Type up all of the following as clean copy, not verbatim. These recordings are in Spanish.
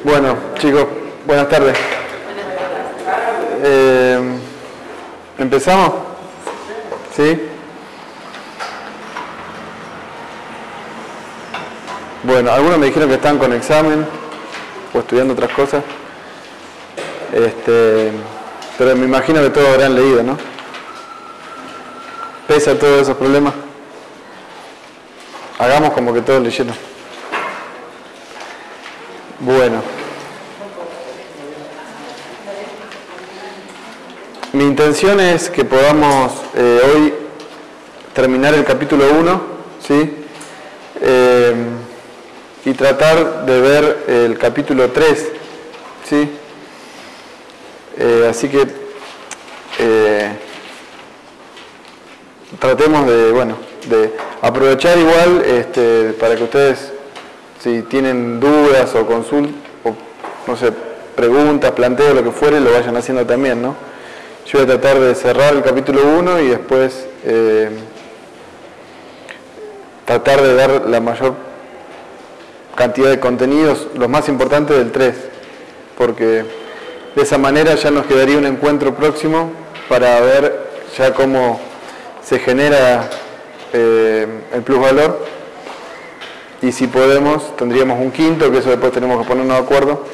Bueno, chicos, buenas tardes. ¿Empezamos? ¿Sí? Bueno, algunos me dijeron que están con examen o estudiando otras cosas. Pero me imagino que todos habrán leído, ¿no? Pese a todos esos problemas, hagamos como que todos leyeron. Bueno. Mi intención es que podamos hoy terminar el capítulo 1, ¿sí? Y tratar de ver el capítulo 3, ¿sí? Así que tratemos de aprovechar igual para que ustedes, si tienen dudas o consultas, o no sé, preguntas, planteos, lo que fuere, lo vayan haciendo también, ¿no? Yo voy a tratar de cerrar el capítulo 1 y después tratar de dar la mayor cantidad de contenidos, los más importantes del 3, porque de esa manera ya nos quedaría un encuentro próximo para ver ya cómo se genera el plusvalor, y si podemos tendríamos un quinto, que eso después tenemos que ponernos de acuerdo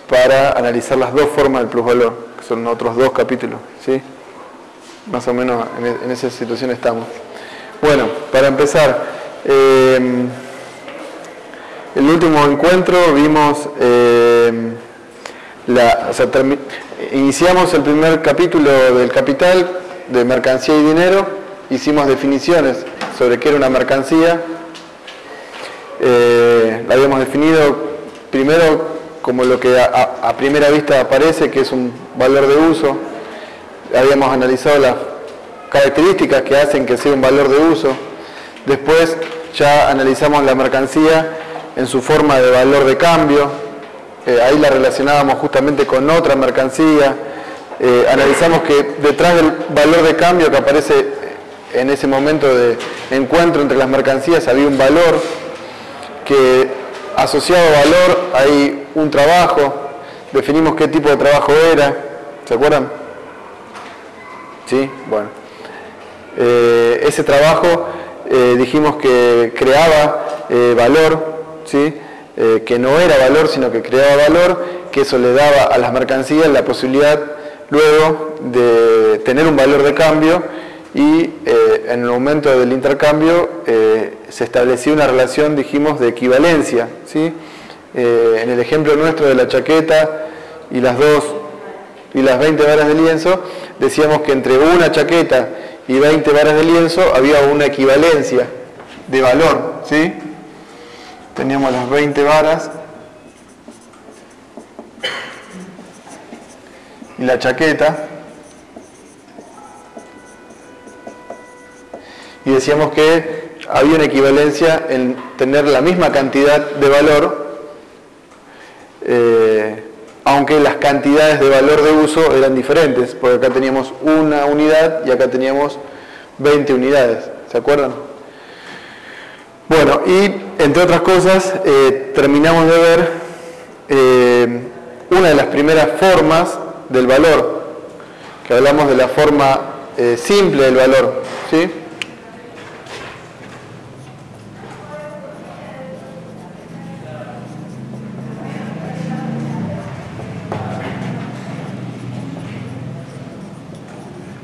para analizar las dos formas del plusvalor, que son otros dos capítulos, ¿sí? Más o menos en esa situación estamos. Bueno, para empezar, el último encuentro vimos, iniciamos el primer capítulo del capital, de mercancía y dinero, hicimos definiciones sobre qué era una mercancía, la habíamos definido primero como lo que a primera vista aparece, que es un valor de uso. Habíamos analizado las características que hacen que sea un valor de uso. Después ya analizamos la mercancía en su forma de valor de cambio. Ahí la relacionábamos justamente con otra mercancía. Analizamos que detrás del valor de cambio que aparece en ese momento de encuentro entre las mercancías había un valor que, asociado a valor, hay un trabajo. Definimos qué tipo de trabajo era. ¿Se acuerdan? Sí, bueno. Ese trabajo dijimos que creaba valor, ¿sí? Que no era valor, sino que creaba valor, que eso le daba a las mercancías la posibilidad luego de tener un valor de cambio, y en el momento del intercambio se establecía una relación, dijimos, de equivalencia, ¿sí? En el ejemplo nuestro de la chaqueta y las 20 varas de lienzo, decíamos que entre una chaqueta y 20 varas de lienzo había una equivalencia de valor, ¿sí? Teníamos las 20 varas y la chaqueta, y decíamos que había una equivalencia en tener la misma cantidad de valor, aunque las cantidades de valor de uso eran diferentes, porque acá teníamos una unidad y acá teníamos 20 unidades, ¿se acuerdan? Bueno, y entre otras cosas terminamos de ver una de las primeras formas del valor, que hablamos de la forma simple del valor, ¿sí?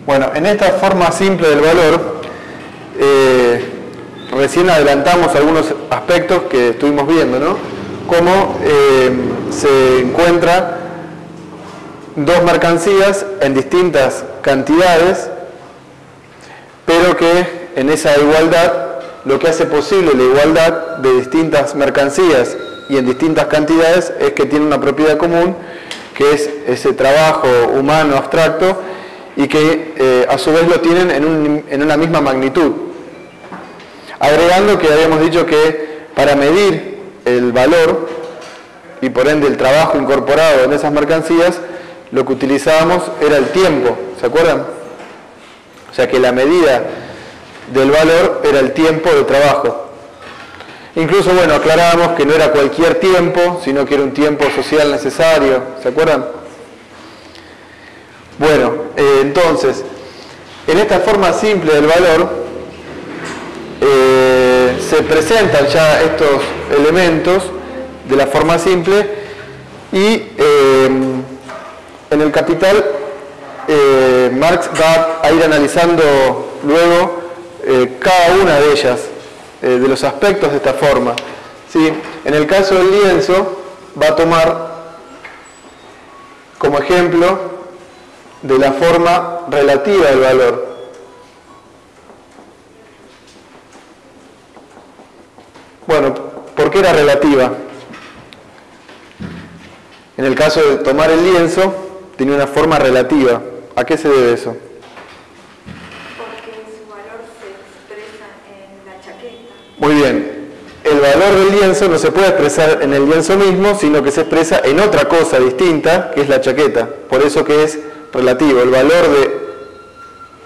Bueno, en esta forma simple del valor, recién adelantamos algunos aspectos que estuvimos viendo, ¿no? Cómo se encuentran dos mercancías en distintas cantidades, pero que en esa igualdad, lo que hace posible la igualdad de distintas mercancías y en distintas cantidades es que tienen una propiedad común, que es ese trabajo humano abstracto, y que a su vez lo tienen en una misma magnitud. Agregando que habíamos dicho que para medir el valor y por ende el trabajo incorporado en esas mercancías, lo que utilizábamos era el tiempo, ¿se acuerdan? O sea que la medida del valor era el tiempo de trabajo. Incluso, bueno, aclarábamos que no era cualquier tiempo, sino que era un tiempo social necesario, ¿se acuerdan? Bueno, entonces, en esta forma simple del valor, se presentan ya estos elementos de la forma simple y en el Capital Marx va a ir analizando luego cada una de ellas, de los aspectos de esta forma. ¿Sí? En el caso del lienzo va a tomar como ejemplo de la forma relativa del valor. Bueno, ¿por qué era relativa? En el caso de tomar el lienzo, tenía una forma relativa. ¿A qué se debe eso? Porque su valor se expresa en la chaqueta. Muy bien. El valor del lienzo no se puede expresar en el lienzo mismo, sino que se expresa en otra cosa distinta, que es la chaqueta. Por eso que es relativo. El valor de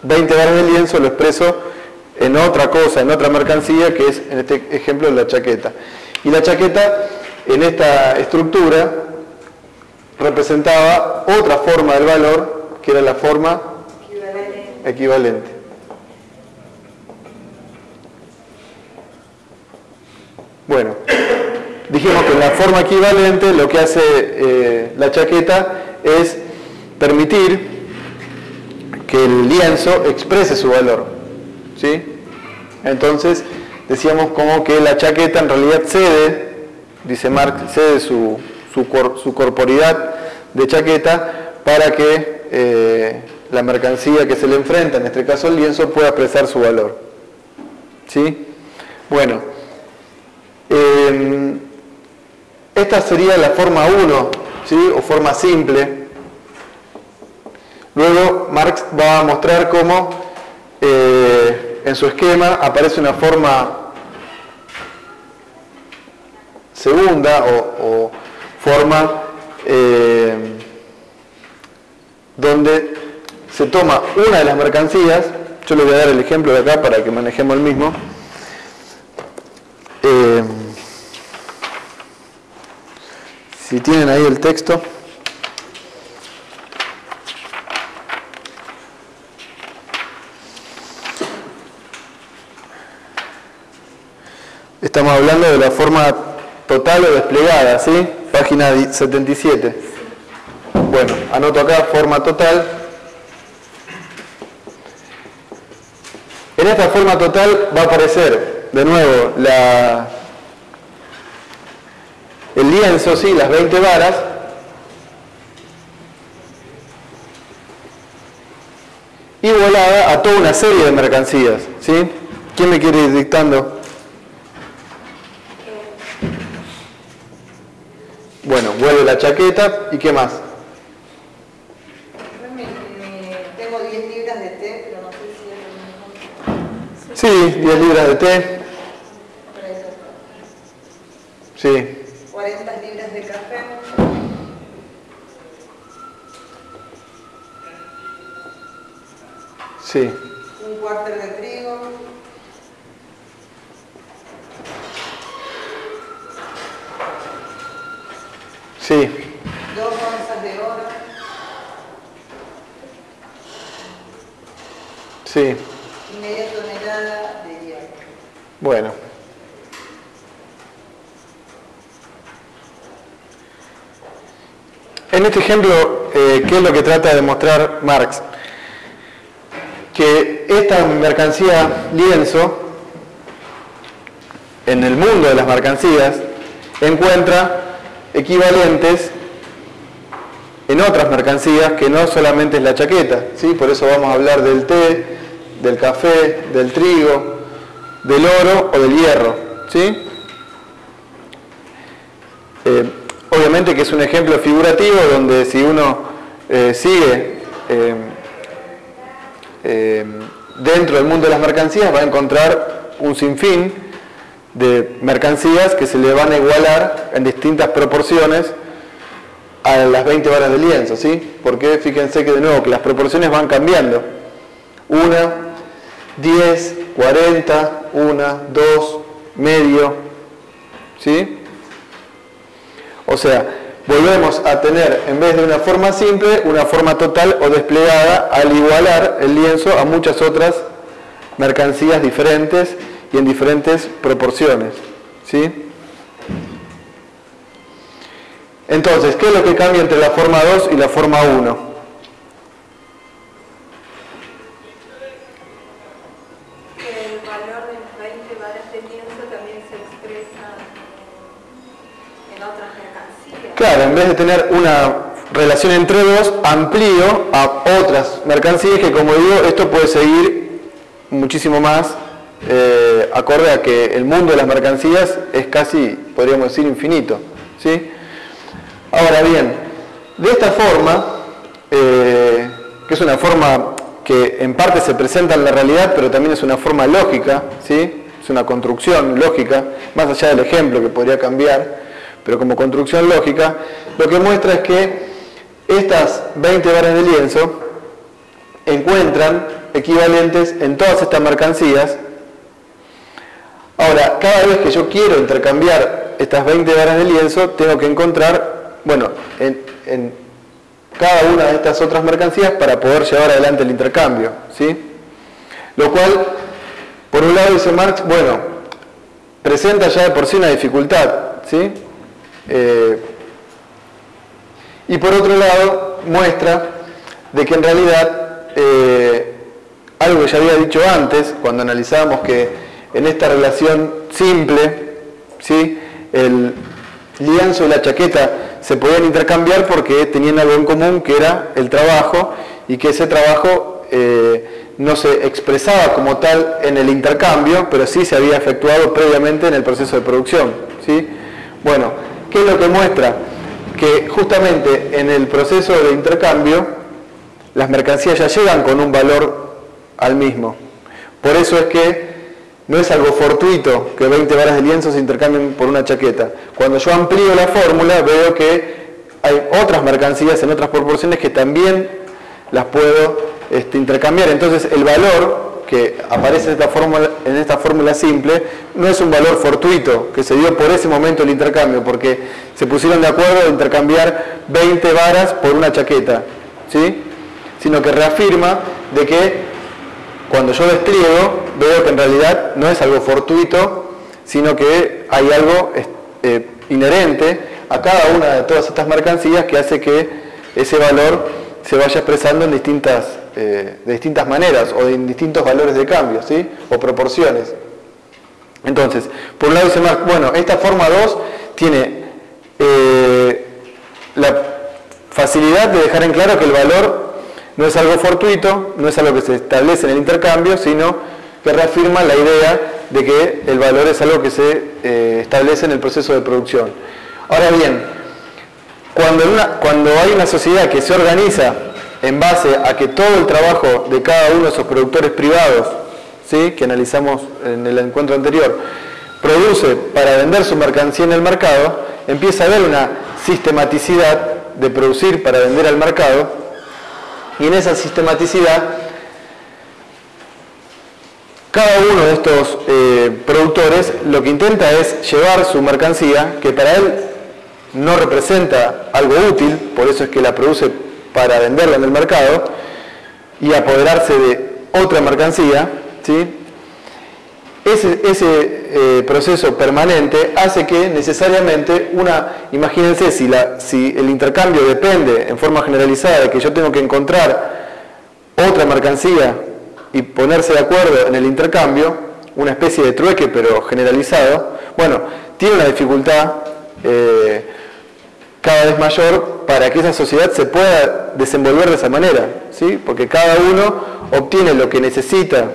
20 varas del lienzo lo expreso en otra cosa, en otra mercancía, que es, en este ejemplo, la chaqueta. Y la chaqueta, en esta estructura, representaba otra forma del valor, que era la forma equivalente. Bueno, dijimos que en la forma equivalente lo que hace la chaqueta es permitir que el lienzo exprese su valor, ¿sí? Entonces, decíamos como que la chaqueta en realidad cede, dice Marx, cede su corporidad de chaqueta para que la mercancía que se le enfrenta, en este caso el lienzo, pueda expresar su valor. ¿Sí? Bueno, esta sería la forma 1, ¿sí? O forma simple. Luego Marx va a mostrar cómo en su esquema aparece una forma segunda o forma donde se toma una de las mercancías. Yo les voy a dar el ejemplo de acá para que manejemos el mismo. Si tienen ahí el texto. Estamos hablando de la forma total o desplegada, ¿sí? Página 77. Bueno, anoto acá forma total. En esta forma total va a aparecer de nuevo el lienzo, ¿sí? Las 20 varas. Igualada a toda una serie de mercancías, ¿sí? ¿Quién me quiere ir dictando? Bueno, vuelve la chaqueta y ¿qué más? Tengo 10 libras de té, pero no sé si es lo mismo. Sí, 10 libras de té. Sí. 40 libras de café. Sí. Un cuarto de trigo. Sí. 2 onzas de oro. Sí. Y media tonelada de hierro. Bueno. En este ejemplo, ¿qué es lo que trata de mostrar Marx? Que esta mercancía lienzo, en el mundo de las mercancías, encuentra equivalentes en otras mercancías que no solamente es la chaqueta, ¿sí? Por eso vamos a hablar del té, del café, del trigo, del oro o del hierro, ¿sí? Obviamente que es un ejemplo figurativo donde si uno sigue dentro del mundo de las mercancías va a encontrar un sinfín de mercancías que se le van a igualar en distintas proporciones a las 20 varas de lienzo, ¿sí? Porque fíjense que de nuevo que las proporciones van cambiando. 1, 10, 40, 1, 2, medio, ¿sí? O sea, volvemos a tener, en vez de una forma simple, una forma total o desplegada al igualar el lienzo a muchas otras mercancías diferentes y en diferentes proporciones, ¿sí? Entonces, ¿qué es lo que cambia entre la forma 2 y la forma 1? El valor de las 20 varas de lienzo también se expresa en otras mercancías. Claro, en vez de tener una relación entre dos, amplío a otras mercancías que, como digo, esto puede seguir muchísimo más acorde a que el mundo de las mercancías es casi, podríamos decir, infinito, ¿sí? Ahora bien, de esta forma, que es una forma que en parte se presenta en la realidad, pero también es una forma lógica, ¿sí? Es una construcción lógica, más allá del ejemplo que podría cambiar, pero como construcción lógica, lo que muestra es que estas 20 varas de lienzo encuentran equivalentes en todas estas mercancías. Ahora, cada vez que yo quiero intercambiar estas 20 varas de lienzo, tengo que encontrar, bueno, en cada una de estas otras mercancías para poder llevar adelante el intercambio, ¿sí? Lo cual, por un lado, dice Marx, bueno, presenta ya de por sí una dificultad, ¿sí? Y por otro lado, muestra de que en realidad, algo que ya había dicho antes, cuando analizábamos que en esta relación simple, ¿sí? El lienzo y la chaqueta se podían intercambiar porque tenían algo en común, que era el trabajo, y que ese trabajo no se expresaba como tal en el intercambio, pero sí se había efectuado previamente en el proceso de producción, ¿sí? Bueno, ¿qué es lo que muestra? Que justamente en el proceso de intercambio las mercancías ya llegan con un valor al mismo. Por eso es que no es algo fortuito que 20 varas de lienzo se intercambien por una chaqueta. Cuando yo amplío la fórmula, veo que hay otras mercancías en otras proporciones que también las puedo intercambiar. Entonces, el valor que aparece en esta fórmula simple no es un valor fortuito que se dio por ese momento el intercambio, porque se pusieron de acuerdo de intercambiar 20 varas por una chaqueta, ¿sí? Sino que reafirma de que cuando yo despliego, veo que en realidad no es algo fortuito, sino que hay algo inherente a cada una de todas estas mercancías que hace que ese valor se vaya expresando en de distintas maneras o en distintos valores de cambio, ¿sí? O proporciones. Entonces, por un lado dice Marx, bueno, esta forma 2 tiene la facilidad de dejar en claro que el valor no es algo fortuito, no es algo que se establece en el intercambio, sino que reafirma la idea de que el valor es algo que se establece en el proceso de producción. Ahora bien, cuando hay una sociedad que se organiza en base a que todo el trabajo de cada uno de esos productores privados, ¿sí? Que analizamos en el encuentro anterior, produce para vender su mercancía en el mercado, empieza a haber una sistematicidad de producir para vender al mercado. Y en esa sistematicidad, cada uno de estos productores lo que intenta es llevar su mercancía, que para él no representa algo útil, por eso es que la produce para venderla en el mercado, y apoderarse de otra mercancía, ¿sí? Ese proceso permanente hace que necesariamente imagínense, si el intercambio depende en forma generalizada de que yo tengo que encontrar otra mercancía y ponerse de acuerdo en el intercambio, una especie de trueque pero generalizado, bueno, tiene una dificultad cada vez mayor para que esa sociedad se pueda desenvolver de esa manera, ¿sí? Porque cada uno obtiene lo que necesita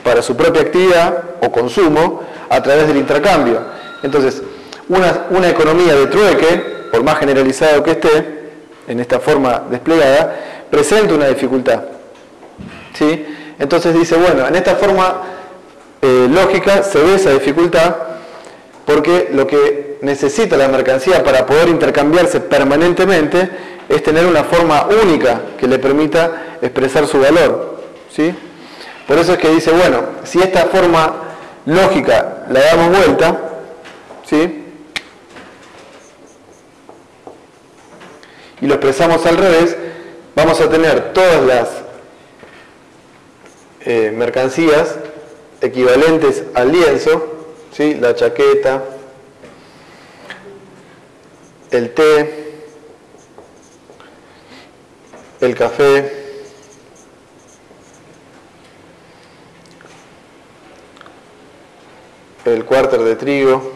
para su propia actividad o consumo a través del intercambio. Entonces, una economía de trueque, por más generalizado que esté, en esta forma desplegada, presenta una dificultad, ¿sí? Entonces dice, bueno, en esta forma lógica se ve esa dificultad porque lo que necesita la mercancía para poder intercambiarse permanentemente es tener una forma única que le permita expresar su valor, ¿sí? Por eso es que dice, bueno, si esta forma lógica la damos vuelta, ¿sí? y lo expresamos al revés, vamos a tener todas las mercancías equivalentes al lienzo, ¿sí? La chaqueta, el té, el café, el cuárter de trigo,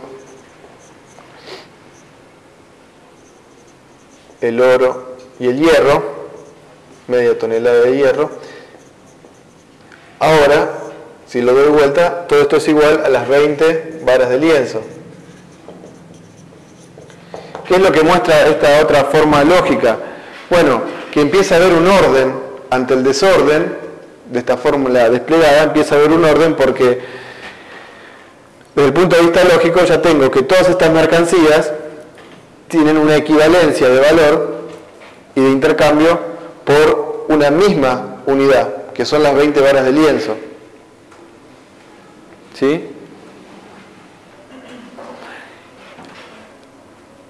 el oro y el hierro, media tonelada de hierro. Ahora, si lo doy vuelta, todo esto es igual a las 20 varas de lienzo. ¿Qué es lo que muestra esta otra forma lógica? Bueno, que empieza a haber un orden ante el desorden de esta fórmula desplegada, empieza a haber un orden porque desde el punto de vista lógico ya tengo que todas estas mercancías tienen una equivalencia de valor y de intercambio por una misma unidad, que son las 20 varas de lienzo. ¿Sí?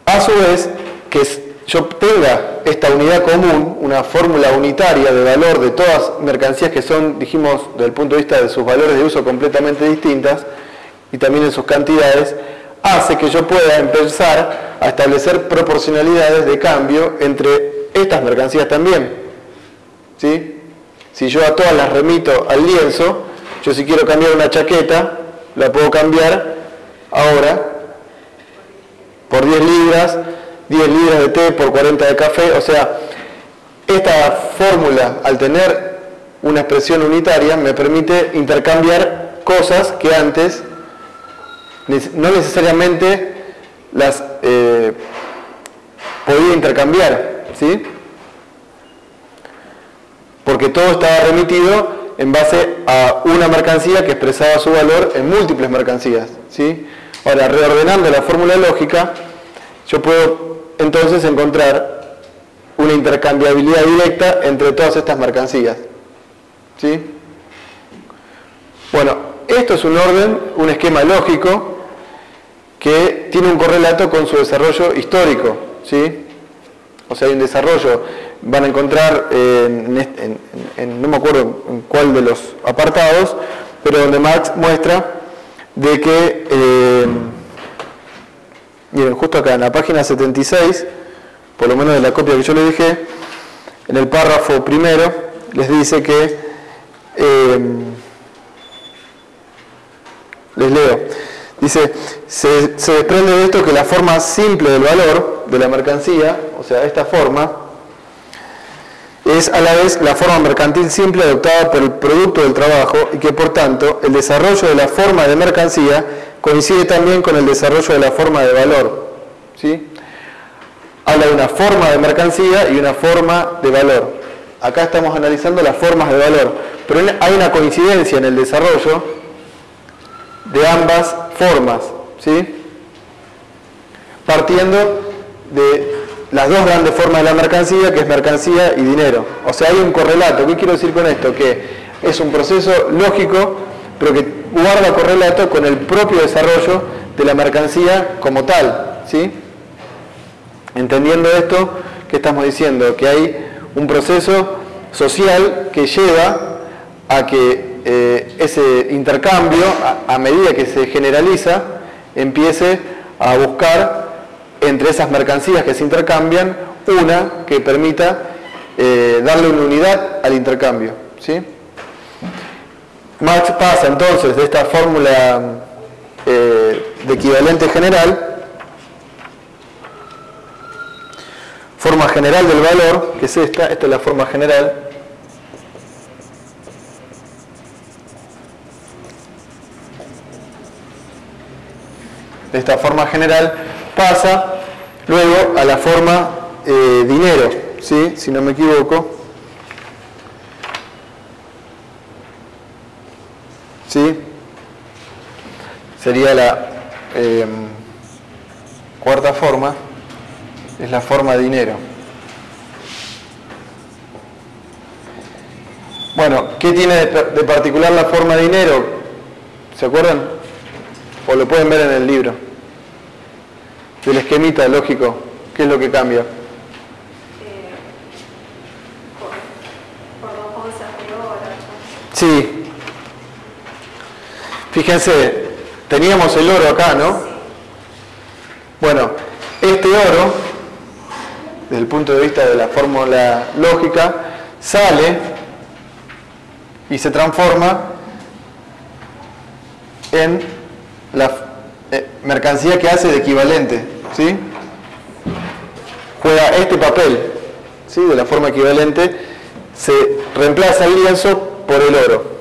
A su vez, que yo obtenga esta unidad común, una fórmula unitaria de valor de todas mercancías que son, dijimos, desde el punto de vista de sus valores de uso completamente distintas y también en sus cantidades, hace que yo pueda empezar a establecer proporcionalidades de cambio entre estas mercancías también. ¿Sí? Si yo a todas las remito al lienzo, yo si quiero cambiar una chaqueta, la puedo cambiar ahora por 10 libras de té por 40 de café. O sea, esta fórmula, al tener una expresión unitaria, me permite intercambiar cosas que antes no necesariamente las podía intercambiar, ¿sí? Porque todo estaba remitido en base a una mercancía que expresaba su valor en múltiples mercancías, ¿sí? Ahora, reordenando la fórmula lógica, yo puedo entonces encontrar una intercambiabilidad directa entre todas estas mercancías, ¿sí? Bueno, esto es un orden, un esquema lógico que tiene un correlato con su desarrollo histórico, ¿sí? O sea, hay un desarrollo, van a encontrar, no me acuerdo en cuál de los apartados, pero donde Marx muestra de que, miren, justo acá en la página 76, por lo menos de la copia que yo les dejé, en el párrafo primero, les dice que, les leo, dice, se desprende de esto que la forma simple del valor de la mercancía, o sea, esta forma, es a la vez la forma mercantil simple adoptada por el producto del trabajo y que por tanto el desarrollo de la forma de mercancía coincide también con el desarrollo de la forma de valor, ¿sí? Habla de una forma de mercancía y una forma de valor. Acá estamos analizando las formas de valor, pero hay una coincidencia en el desarrollo de ambas formas, ¿sí? Partiendo de las dos grandes formas de la mercancía, que es mercancía y dinero. O sea, hay un correlato. ¿Qué quiero decir con esto? Que es un proceso lógico, pero que guarda correlato con el propio desarrollo de la mercancía como tal, ¿sí? Entendiendo esto, ¿qué estamos diciendo? Que hay un proceso social que lleva a que ese intercambio, a medida que se generaliza, empiece a buscar entre esas mercancías que se intercambian, una que permita darle una unidad al intercambio, ¿sí? Marx pasa entonces de esta fórmula de equivalente general, forma general del valor, que es esta es la forma general, de esta forma general pasa luego a la forma dinero, ¿sí? Si no me equivoco, ¿sí? Sería la cuarta forma, es la forma dinero. Bueno, ¿qué tiene de particular la forma dinero? ¿Se acuerdan? O lo pueden ver en el libro. Del esquemita lógico, ¿qué es lo que cambia? Sí. Fíjense, teníamos el oro acá, ¿no? Bueno, este oro, desde el punto de vista de la fórmula lógica, sale y se transforma en la mercancía que hace de equivalente, ¿sí? Juega este papel, ¿sí? De la forma equivalente, se reemplaza el lienzo por el oro.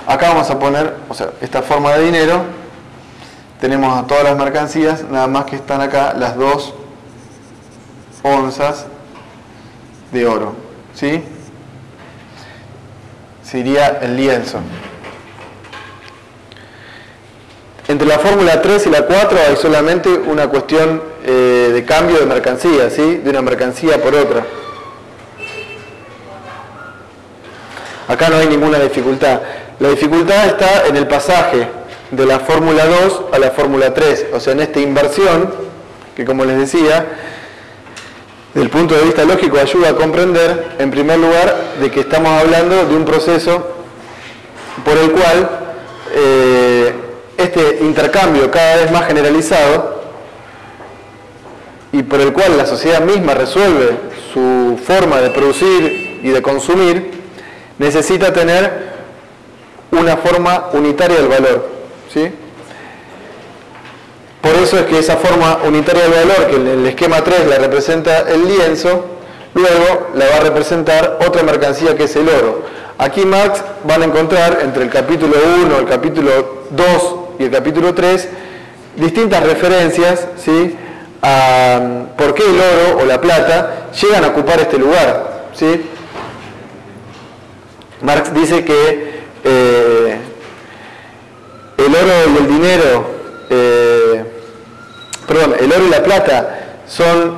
Acá vamos a poner, o sea, esta forma de dinero, tenemos a todas las mercancías, nada más que están acá las 2 onzas de oro, ¿sí? Sería el lienzo. Entre la fórmula 3 y la 4 hay solamente una cuestión de cambio de mercancía, ¿sí? De una mercancía por otra. Acá no hay ninguna dificultad. La dificultad está en el pasaje de la fórmula 2 a la fórmula 3, o sea, en esta inversión, que como les decía, desde el punto de vista lógico ayuda a comprender, en primer lugar, de que estamos hablando de un proceso por el cual este intercambio cada vez más generalizado y por el cual la sociedad misma resuelve su forma de producir y de consumir, necesita tener una forma unitaria del valor, ¿sí? Por eso es que esa forma unitaria del valor, que en el esquema 3 la representa el lienzo, luego la va a representar otra mercancía que es el oro. Aquí Marx van a encontrar entre el capítulo 1, el capítulo 2 y el capítulo 3 distintas referencias, ¿sí? A por qué el oro o la plata llegan a ocupar este lugar, ¿sí? Marx dice que el oro y el dinero, el oro y la plata son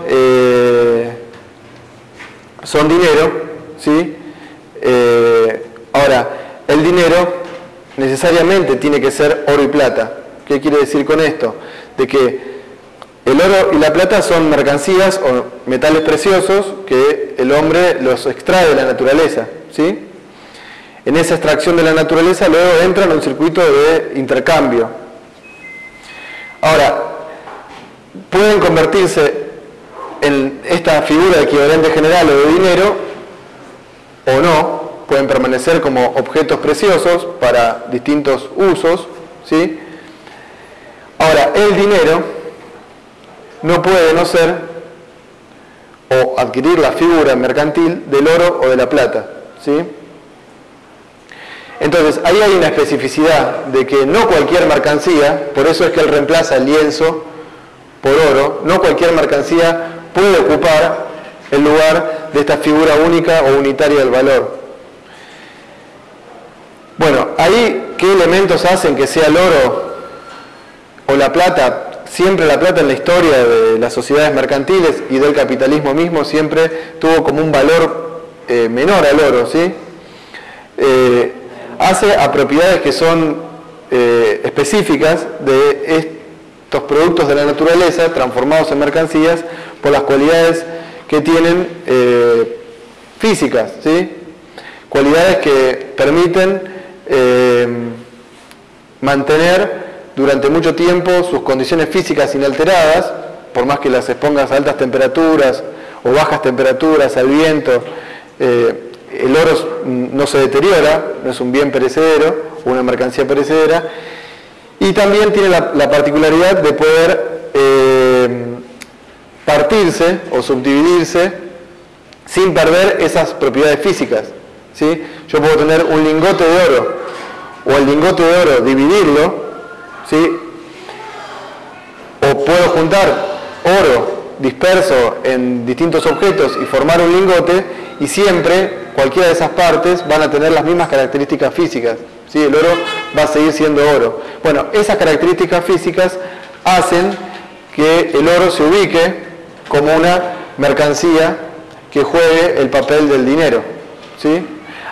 dinero, ¿sí? Ahora, el dinero necesariamente tiene que ser oro y plata. ¿Qué quiere decir con esto? De que el oro y la plata son mercancías o metales preciosos que el hombre los extrae de la naturaleza, ¿sí? En esa extracción de la naturaleza luego entran en un circuito de intercambio. Ahora, pueden convertirse en esta figura de equivalente general o de dinero o no, pueden permanecer como objetos preciosos para distintos usos, ¿sí? Ahora, el dinero no puede no ser o adquirir la figura mercantil del oro o de la plata, ¿sí? Entonces, ahí hay una especificidad de que no cualquier mercancía, por eso es que él reemplaza el lienzo por oro, no cualquier mercancía puede ocupar el lugar de esta figura única o unitaria del valor. Bueno, ahí, ¿qué elementos hacen que sea el oro o la plata? Siempre la plata en la historia de las sociedades mercantiles y del capitalismo mismo siempre tuvo como un valor menor al oro, ¿sí? Hace a propiedades que son específicas de estos productos de la naturaleza transformados en mercancías por las cualidades que tienen físicas, ¿sí? Cualidades que permiten mantener durante mucho tiempo sus condiciones físicas inalteradas, por más que las expongas a altas temperaturas o bajas temperaturas, al viento. El oro no se deteriora, no es un bien perecedero o una mercancía perecedera, y también tiene la particularidad de poder partirse o subdividirse sin perder esas propiedades físicas, ¿sí? Yo puedo tener un lingote de oro o el lingote de oro dividirlo, ¿sí? O puedo juntar oro disperso en distintos objetos y formar un lingote, y siempre cualquiera de esas partes van a tener las mismas características físicas, ¿sí? El oro va a seguir siendo oro. Bueno, esas características físicas hacen que el oro se ubique como una mercancía que juegue el papel del dinero, ¿sí?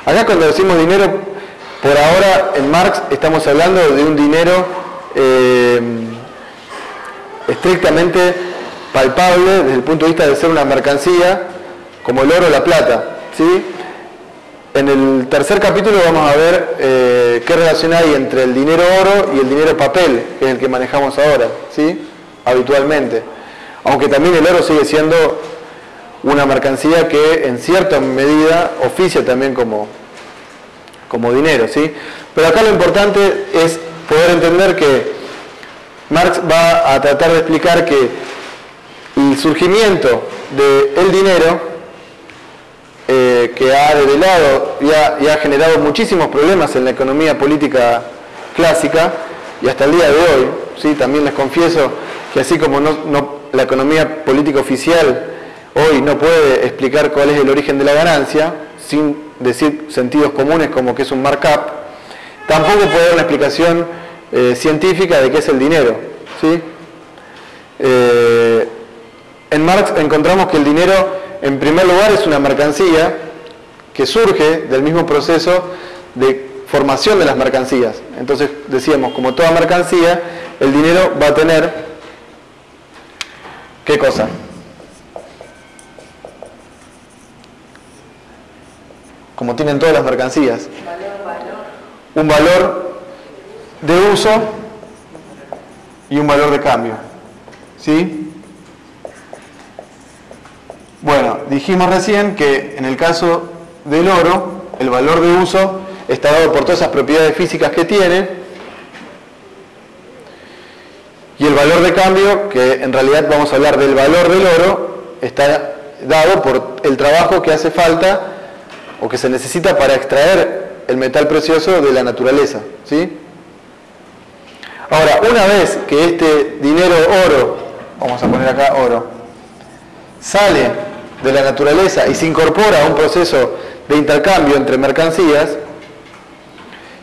Acá cuando decimos dinero, por ahora en Marx estamos hablando de un dinero estrictamente palpable desde el punto de vista de ser una mercancía como el oro o la plata, ¿sí? En el tercer capítulo vamos a ver qué relación hay entre el dinero oro y el dinero papel, que es el que manejamos ahora, ¿sí? Habitualmente. Aunque también el oro sigue siendo una mercancía que en cierta medida oficia también como dinero, ¿sí? Pero acá lo importante es poder entender que Marx va a tratar de explicar que el surgimiento del dinero, que ha develado y ha generado muchísimos problemas en la economía política clásica y hasta el día de hoy, ¿sí? También les confieso que así como la economía política oficial hoy no puede explicar cuál es el origen de la ganancia, sin decir sentidos comunes como que es un markup, tampoco puede dar una explicación científica de qué es el dinero, ¿sí? En Marx encontramos que el dinero, en primer lugar, es una mercancía que surge del mismo proceso de formación de las mercancías. Entonces, decíamos, como toda mercancía, el dinero va a tener, ¿qué cosa? Como tienen todas las mercancías. Un valor de uso y un valor de cambio. ¿Sí? Bueno, dijimos recién que en el caso del oro, el valor de uso está dado por todas esas propiedades físicas que tiene, y el valor de cambio, que en realidad vamos a hablar del valor del oro, está dado por el trabajo que hace falta o que se necesita para extraer el metal precioso de la naturaleza, ¿sí? Ahora, una vez que este dinero oro, vamos a poner acá oro, sale de la naturaleza y se incorpora a un proceso de intercambio entre mercancías,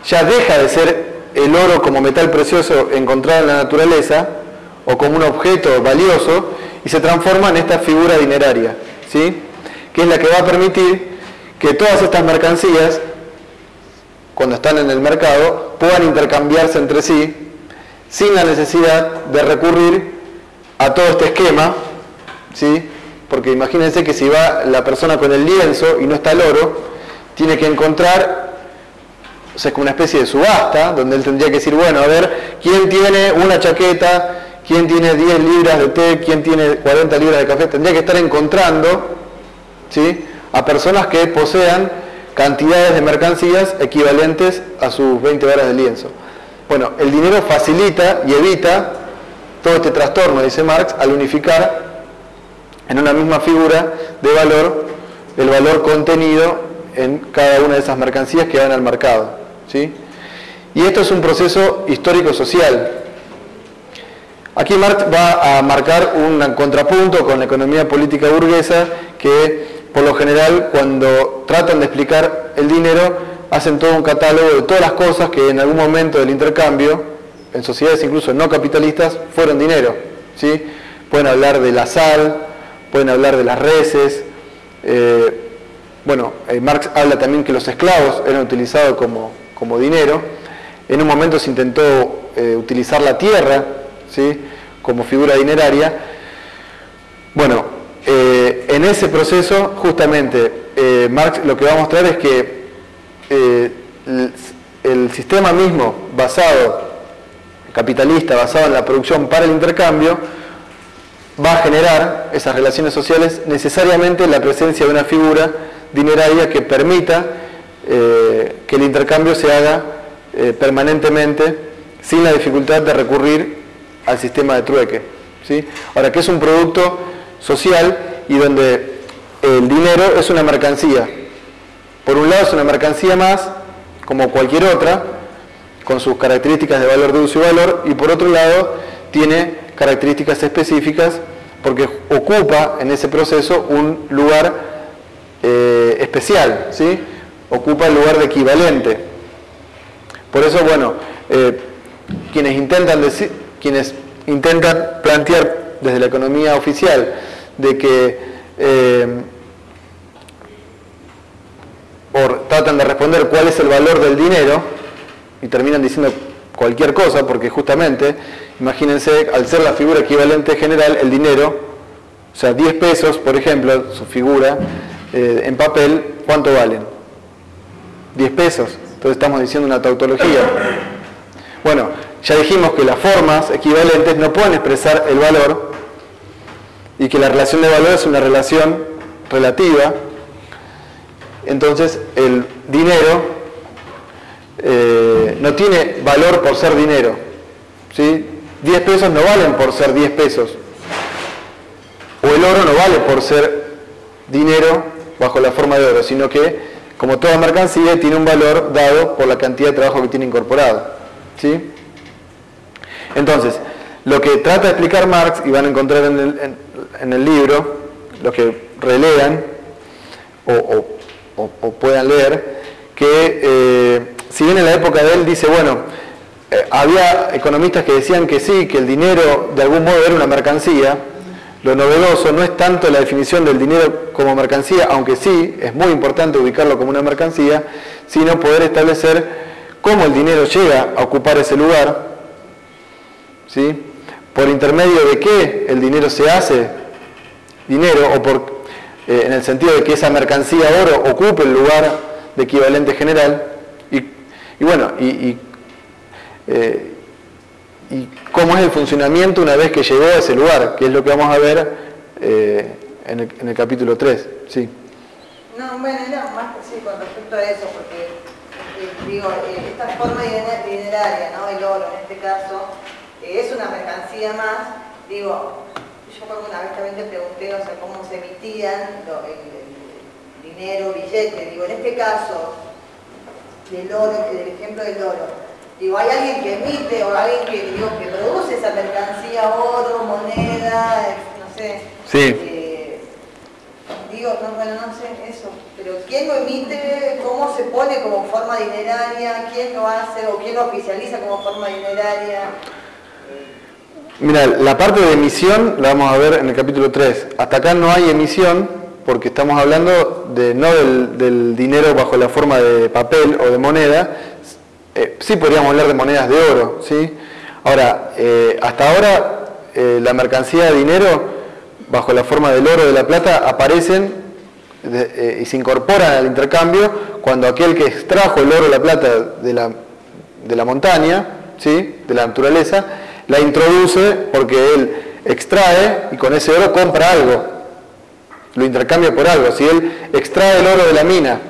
ya deja de ser el oro como metal precioso encontrado en la naturaleza o como un objeto valioso y se transforma en esta figura dineraria, ¿sí? Que es la que va a permitir que todas estas mercancías, cuando están en el mercado, puedan intercambiarse entre sí sin la necesidad de recurrir a todo este esquema, ¿sí? Porque imagínense que si va la persona con el lienzo y no está el oro, tiene que encontrar, o sea, es como una especie de subasta, donde él tendría que decir, bueno, a ver, ¿quién tiene una chaqueta? ¿Quién tiene 10 libras de té? ¿Quién tiene 40 libras de café? Tendría que estar encontrando, ¿sí?, a personas que posean cantidades de mercancías equivalentes a sus 20 varas de lienzo. Bueno, el dinero facilita y evita todo este trastorno, dice Marx, al unificar en una misma figura de valor el valor contenido en cada una de esas mercancías que van al mercado, ¿sí? Y esto es un proceso histórico-social. Aquí Marx va a marcar un contrapunto con la economía política burguesa que, por lo general, cuando tratan de explicar el dinero, hacen todo un catálogo de todas las cosas que en algún momento del intercambio, en sociedades incluso no capitalistas, fueron dinero, ¿sí? Pueden hablar de la sal, pueden hablar de las reses. Marx habla también que los esclavos eran utilizados como dinero. En un momento se intentó utilizar la tierra, ¿sí?, como figura dineraria. Bueno, en ese proceso, justamente, Marx lo que va a mostrar es que el sistema mismo capitalista, basado en la producción para el intercambio, va a generar esas relaciones sociales necesariamente la presencia de una figura dineraria que permita que el intercambio se haga permanentemente sin la dificultad de recurrir al sistema de trueque, ¿sí? Ahora, que es un producto social y donde el dinero es una mercancía. Por un lado es una mercancía más, como cualquier otra, con sus características de valor de uso y valor, y por otro lado tiene características específicas porque ocupa en ese proceso un lugar especial, ¿sí? Ocupa el lugar de equivalente. Por eso, bueno, quienes intentan plantear desde la economía oficial de que tratan de responder cuál es el valor del dinero y terminan diciendo cualquier cosa, porque justamente, imagínense, al ser la figura equivalente general, el dinero, o sea, 10 pesos, por ejemplo, su figura en papel, ¿cuánto valen? 10 pesos. Entonces estamos diciendo una tautología. Bueno, ya dijimos que las formas equivalentes no pueden expresar el valor y que la relación de valor es una relación relativa. Entonces el dinero no tiene valor por ser dinero, ¿sí? 10 pesos no valen por ser 10 pesos. O el oro no vale por ser dinero bajo la forma de oro, sino que, como toda mercancía, tiene un valor dado por la cantidad de trabajo que tiene incorporado, ¿sí? Entonces, lo que trata de explicar Marx, y van a encontrar en el libro, los que relean o puedan leer, que si bien en la época de él dice, bueno, había economistas que decían que sí, que el dinero de algún modo era una mercancía. Lo novedoso no es tanto la definición del dinero como mercancía, aunque sí, es muy importante ubicarlo como una mercancía, sino poder establecer cómo el dinero llega a ocupar ese lugar, ¿sí? Por intermedio de qué el dinero se hace dinero, o en el sentido de que esa mercancía oro ocupe el lugar de equivalente general, y cómo es el funcionamiento una vez que llegó a ese lugar, que es lo que vamos a ver en el capítulo 3. Sí. No, bueno, era más sí, con respecto a eso, porque digo, esta forma dineraria, ¿no? El oro en este caso, es una mercancía más. Digo, yo alguna vez también te pregunté, o sea, cómo se emitían el dinero, billete. Digo, en este caso del oro, del ejemplo del oro, digo, hay alguien que emite o alguien que produce esa mercancía, oro, moneda, no sé. Sí. Digo, no sé eso, pero ¿quién lo emite? ¿Cómo se pone como forma dineraria? ¿Quién lo hace o quién lo oficializa como forma dineraria? Mira, la parte de emisión la vamos a ver en el capítulo 3. Hasta acá no hay emisión porque estamos hablando no del dinero bajo la forma de papel o de moneda. Sí podríamos hablar de monedas de oro, ¿sí? Ahora, hasta ahora la mercancía de dinero bajo la forma del oro o de la plata aparecen y se incorporan al intercambio cuando aquel que extrajo el oro o la plata de la montaña, ¿sí? De la naturaleza, la introduce porque él extrae y con ese oro compra algo, lo intercambia por algo. Si él extrae el oro de la mina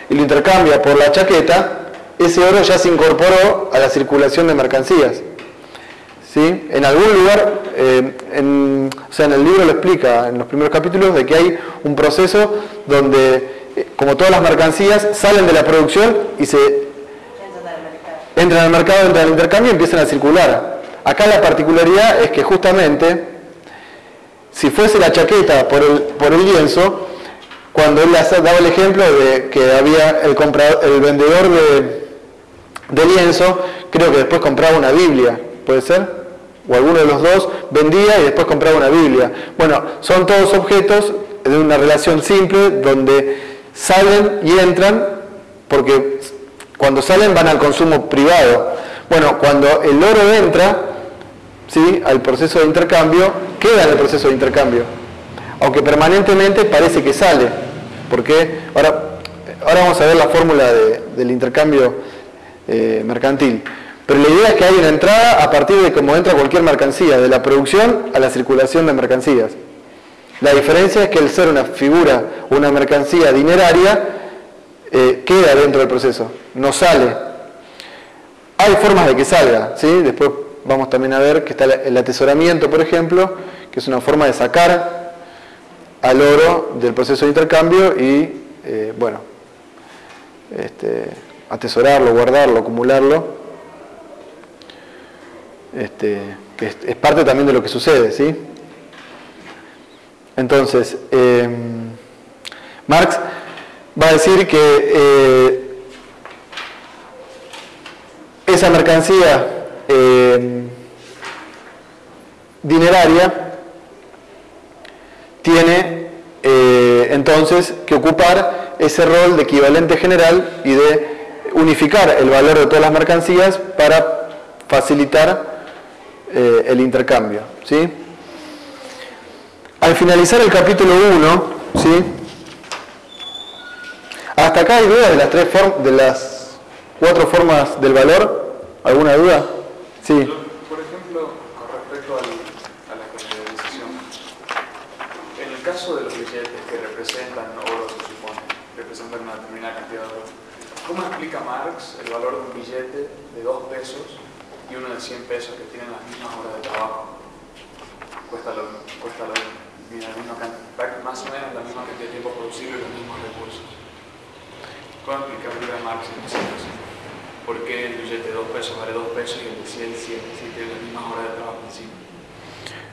y lo intercambia por la chaqueta, ese oro ya se incorporó a la circulación de mercancías, ¿sí? En algún lugar, en el libro lo explica en los primeros capítulos, de que hay un proceso donde, como todas las mercancías, salen de la producción y se entran al mercado, entran al intercambio y empiezan a circular. Acá la particularidad es que justamente, si fuese la chaqueta por el lienzo, cuando él daba el ejemplo de que había el vendedor de lienzo, creo que después compraba una Biblia, ¿puede ser? O alguno de los dos vendía y después compraba una Biblia. Bueno, son todos objetos de una relación simple donde salen y entran, porque cuando salen van al consumo privado. Bueno, cuando el oro entra, ¿sí?, al proceso de intercambio, queda en el proceso de intercambio, aunque permanentemente parece que sale, porque ahora vamos a ver la fórmula del intercambio mercantil, pero la idea es que hay una entrada a partir de cómo entra cualquier mercancía, de la producción a la circulación de mercancías. La diferencia es que el ser una figura, una mercancía dineraria, queda dentro del proceso, no sale. Hay formas de que salga, ¿sí? Después vamos también a ver que está el atesoramiento, por ejemplo, que es una forma de sacar al oro del proceso de intercambio y, atesorarlo, guardarlo, acumularlo, que es parte también de lo que sucede, ¿sí? Entonces, Marx va a decir que esa mercancía dineraria tiene entonces que ocupar ese rol de equivalente general y de unificar el valor de todas las mercancías para facilitar el intercambio, ¿sí? Al finalizar el capítulo 1, ¿sí?, hasta ¿Hasta acá hay dudas de las 4 formas del valor? ¿Alguna duda? Sí. Por ejemplo, con respecto a la generalización, en el caso de los billetes que representan oro, se supone, representan una determinada cantidad de oro, ¿cómo explica Marx el valor de un billete de 2 pesos y uno de 100 pesos que tienen las mismas horas de trabajo? Cuesta más o menos la misma cantidad de tiempo producible y los mismos recursos. ¿Cómo explica Marx en esa situación? ¿Por qué el billete de 2 pesos vale 2 pesos y el de 100 si tiene las mismas horas de trabajo encima?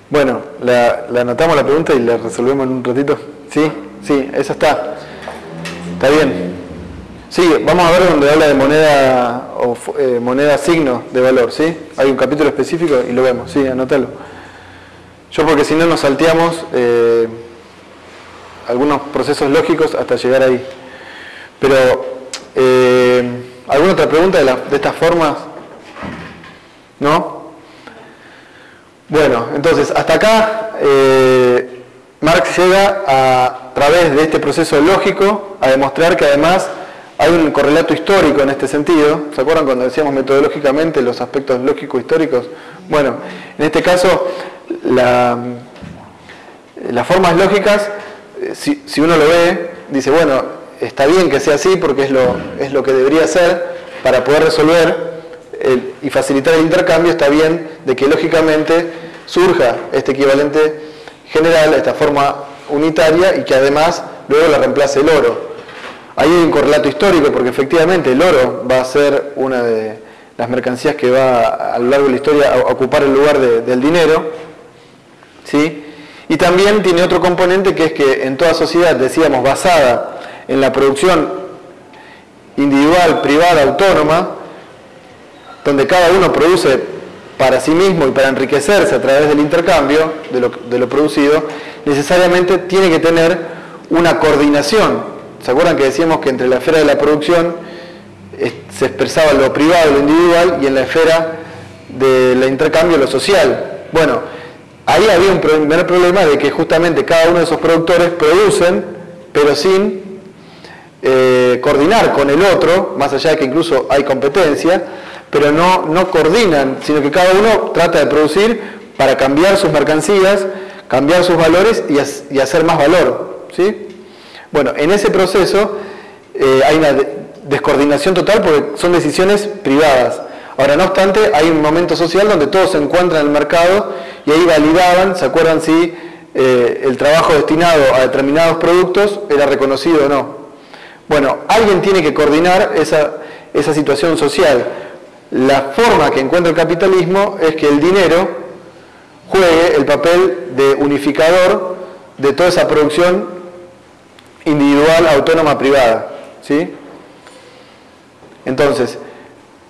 Bueno, la anotamos la pregunta y la resolvemos en un ratito. ¿Sí? Sí, esa está. Está bien. Sí, vamos a ver donde habla de moneda o moneda signo de valor, ¿sí? Hay un capítulo específico y lo vemos, sí, anótalo. Yo porque si no nos salteamos algunos procesos lógicos hasta llegar ahí. Pero, ¿alguna otra pregunta de estas formas? ¿No? Bueno, entonces, hasta acá Marx llega a través de este proceso lógico a demostrar que además hay un correlato histórico en este sentido. ¿Se acuerdan cuando decíamos metodológicamente los aspectos lógico-históricos? Bueno, en este caso, las formas lógicas, si uno lo ve, dice, bueno, está bien que sea así porque es lo que debería ser para poder resolver y facilitar el intercambio. Está bien de que lógicamente surja este equivalente general, esta forma unitaria, y que además luego la reemplace el oro. Ahí hay un correlato histórico porque efectivamente el oro va a ser una de las mercancías que va a lo largo de la historia a ocupar el lugar del dinero, ¿sí? Y también tiene otro componente, que es que en toda sociedad, decíamos, basada en la producción individual, privada, autónoma, donde cada uno produce para sí mismo y para enriquecerse a través del intercambio de lo producido, necesariamente tiene que tener una coordinación. ¿Se acuerdan que decíamos que entre la esfera de la producción se expresaba lo privado, lo individual, y en la esfera del intercambio lo social? Bueno, ahí había un primer problema de que justamente cada uno de esos productores producen, pero sin coordinar con el otro, más allá de que incluso hay competencia, pero no coordinan, sino que cada uno trata de producir para cambiar sus mercancías, cambiar sus valores y hacer más valor, ¿sí? Bueno, en ese proceso hay una descoordinación total porque son decisiones privadas. Ahora, no obstante, hay un momento social donde todos se encuentran en el mercado y ahí validaban, ¿se acuerdan si el trabajo destinado a determinados productos era reconocido o no? Bueno, alguien tiene que coordinar esa situación social. La forma que encuentra el capitalismo es que el dinero juegue el papel de unificador de toda esa producción individual, autónoma, privada, ¿sí? Entonces,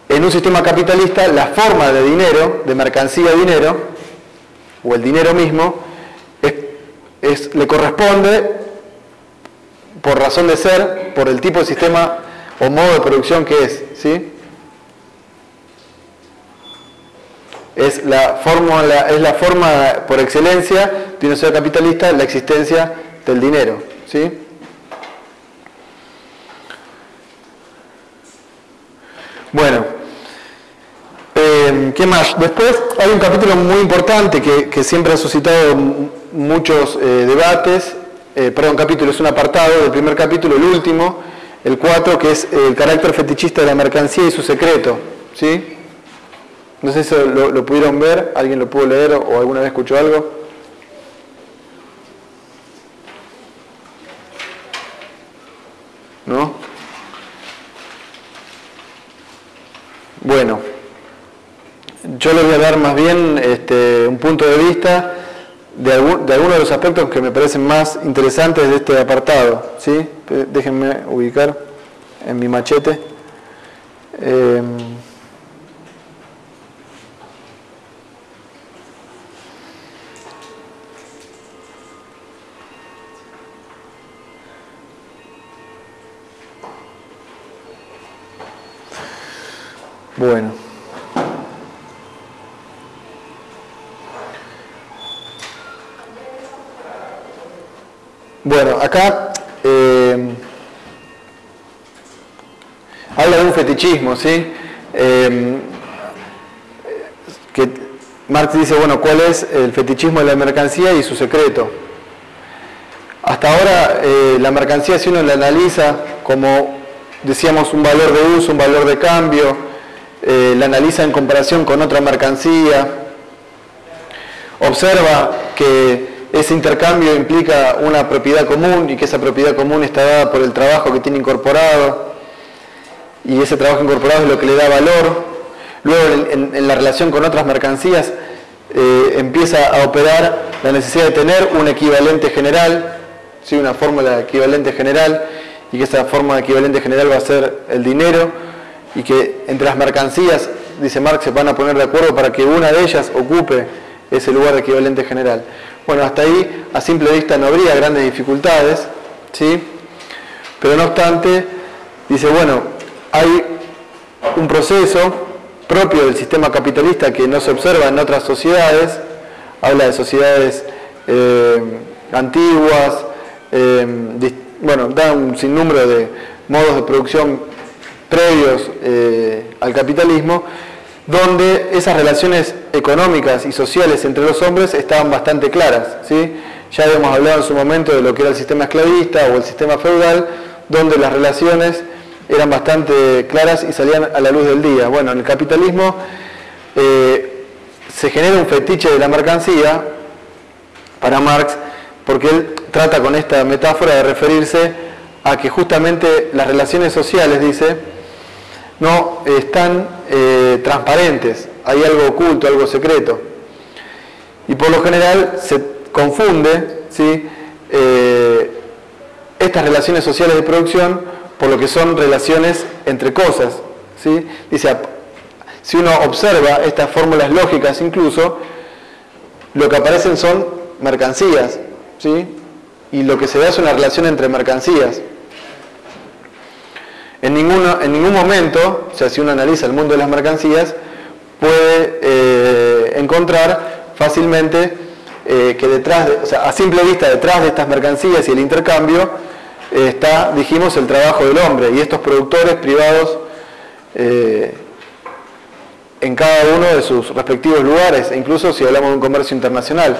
en un sistema capitalista, la forma de dinero, de mercancía dinero, o el dinero mismo, le corresponde, por razón de ser, por el tipo de sistema o modo de producción que es, ¿sí? Es la forma por excelencia de una sociedad capitalista, la existencia del dinero, ¿sí? Bueno, ¿qué más? Después hay un capítulo muy importante que siempre ha suscitado muchos debates. Capítulo, es un apartado del primer capítulo, el último, el 4, que es el carácter fetichista de la mercancía y su secreto, ¿sí? No sé si lo pudieron ver, alguien lo pudo leer o alguna vez escuchó algo. ¿No? Bueno, yo les voy a dar más bien un punto de vista de algunos de los aspectos que me parecen más interesantes de este apartado, ¿sí? Déjenme ubicar en mi machete. Bueno, acá habla de un fetichismo, ¿sí? Que Marx dice, bueno, ¿cuál es el fetichismo de la mercancía y su secreto? Hasta ahora la mercancía, si uno la analiza como, decíamos, un valor de uso, un valor de cambio, la analiza en comparación con otra mercancía, observa que ese intercambio implica una propiedad común y que esa propiedad común está dada por el trabajo que tiene incorporado, y ese trabajo incorporado es lo que le da valor. Luego en la relación con otras mercancías empieza a operar la necesidad de tener un equivalente general, ¿sí? Una fórmula equivalente general, y que esa fórmula equivalente general va a ser el dinero, y que entre las mercancías, dice Marx, se van a poner de acuerdo para que una de ellas ocupe ese lugar de equivalente general. Bueno, hasta ahí a simple vista no habría grandes dificultades, ¿sí? Pero no obstante, dice, bueno, hay un proceso propio del sistema capitalista que no se observa en otras sociedades. Habla de sociedades antiguas, bueno, da un sinnúmero de modos de producción previos al capitalismo, donde esas relaciones económicas y sociales entre los hombres estaban bastante claras, ¿sí? Ya habíamos hablado en su momento de lo que era el sistema esclavista o el sistema feudal, donde las relaciones eran bastante claras y salían a la luz del día. Bueno, en el capitalismo se genera un fetiche de la mercancía para Marx, porque él trata con esta metáfora de referirse a que justamente las relaciones sociales, dice, no están transparentes, hay algo oculto, algo secreto. Y por lo general se confunde, ¿sí? Estas relaciones sociales de producción por lo que son relaciones entre cosas, ¿sí? Dice, si uno observa estas fórmulas lógicas incluso, lo que aparecen son mercancías, ¿sí? Y lo que se da es una relación entre mercancías. En ningún momento, o sea, si uno analiza el mundo de las mercancías, puede encontrar fácilmente que detrás, o sea, a simple vista, detrás de estas mercancías y el intercambio, está, dijimos, el trabajo del hombre y estos productores privados en cada uno de sus respectivos lugares, e incluso si hablamos de un comercio internacional.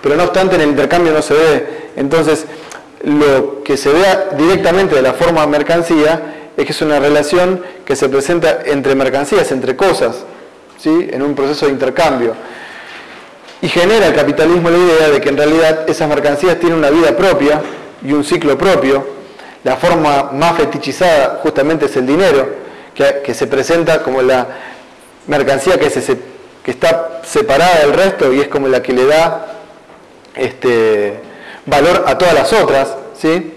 Pero no obstante, en el intercambio no se ve. Entonces, lo que se ve directamente de la forma mercancía es que es una relación que se presenta entre mercancías, entre cosas, ¿sí? En un proceso de intercambio. Y genera el capitalismo la idea de que en realidad esas mercancías tienen una vida propia y un ciclo propio. La forma más fetichizada justamente es el dinero, que se presenta como la mercancía que está separada del resto y es como la que le da valor a todas las otras, ¿sí?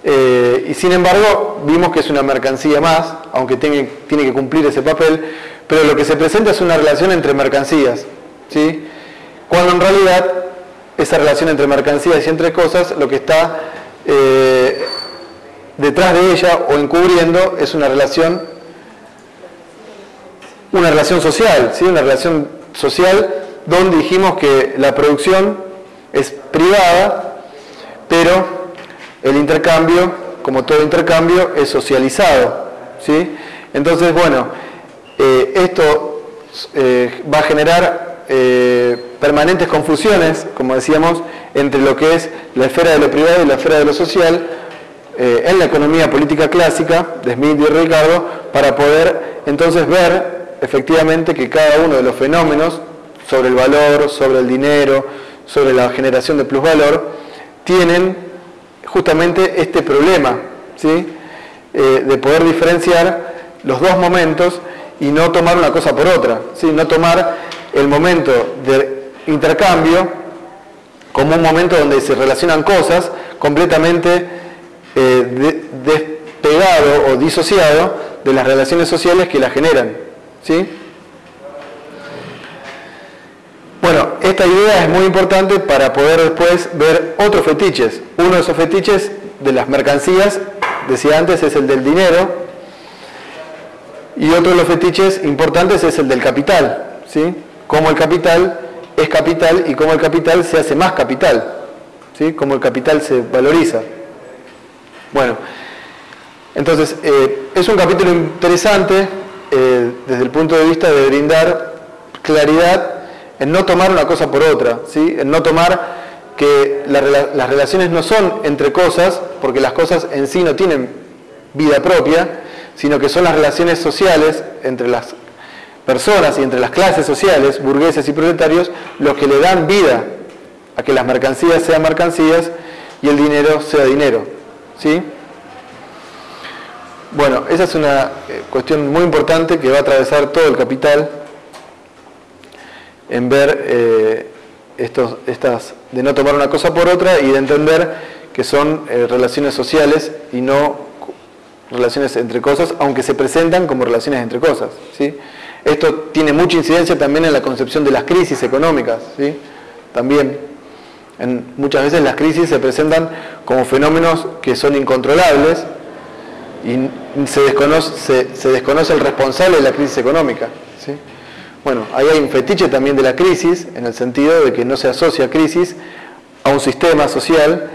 Y sin embargo vimos que es una mercancía más, aunque tiene que cumplir ese papel, pero lo que se presenta es una relación entre mercancías, ¿sí? Cuando en realidad esa relación entre mercancías y entre cosas, lo que está detrás de ella o encubriendo es una relación social, ¿sí? Una relación social donde dijimos que la producción es privada, pero el intercambio, como todo intercambio, es socializado, ¿sí? Entonces, bueno, esto va a generar permanentes confusiones, como decíamos, entre lo que es la esfera de lo privado y la esfera de lo social en la economía política clásica de Smith y Ricardo, para poder entonces ver efectivamente que cada uno de los fenómenos sobre el valor, sobre el dinero, sobre la generación de plusvalor, tienen justamente este problema, ¿sí? De poder diferenciar los dos momentos y no tomar una cosa por otra, ¿sí? No tomar el momento de intercambio como un momento donde se relacionan cosas completamente despegado o disociado de las relaciones sociales que las generan, ¿sí? Bueno, esta idea es muy importante para poder después ver otros fetiches. Uno de esos fetiches de las mercancías, decía antes, es el del dinero, y otro de los fetiches importantes es el del capital, ¿sí? Cómo el capital es capital y cómo el capital se hace más capital, ¿sí? Cómo el capital se valoriza. Bueno, Entonces, es un capítulo interesante desde el punto de vista de brindar claridad en no tomar una cosa por otra, ¿sí? En no tomar que las relaciones no son entre cosas, porque las cosas en sí no tienen vida propia, sino que son las relaciones sociales entre las personas y entre las clases sociales, burgueses y proletarios, los que le dan vida a que las mercancías sean mercancías y el dinero sea dinero, ¿sí? Bueno, esa es una cuestión muy importante que va a atravesar todo el Capital, en ver estas de no tomar una cosa por otra y de entender que son relaciones sociales y no relaciones entre cosas, aunque se presentan como relaciones entre cosas, ¿sí? Esto tiene mucha incidencia también en la concepción de las crisis económicas, ¿sí? También, muchas veces las crisis se presentan como fenómenos que son incontrolables y se desconoce el responsable de la crisis económica, ¿sí? Bueno, ahí hay un fetiche también de la crisis, en el sentido de que no se asocia crisis a un sistema social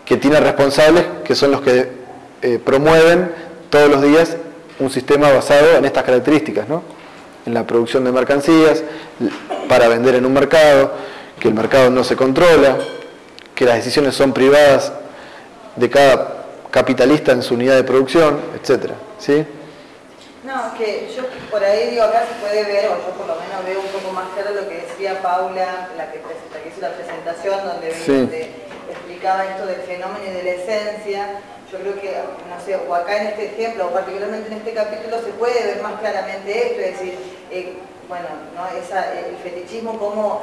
que tiene responsables que son los que promueven todos los días un sistema basado en estas características, ¿no? En la producción de mercancías para vender en un mercado, que el mercado no se controla, que las decisiones son privadas de cada capitalista en su unidad de producción, etcétera, ¿sí? No, que yo por ahí digo, acá se puede ver, o yo por lo menos veo un poco más claro lo que decía Paula, la que hizo la presentación, donde explicaba esto del fenómeno y de la esencia. Yo creo que, no sé, o acá en este ejemplo, o particularmente en este capítulo, se puede ver más claramente esto, es decir, bueno, ¿no? El fetichismo como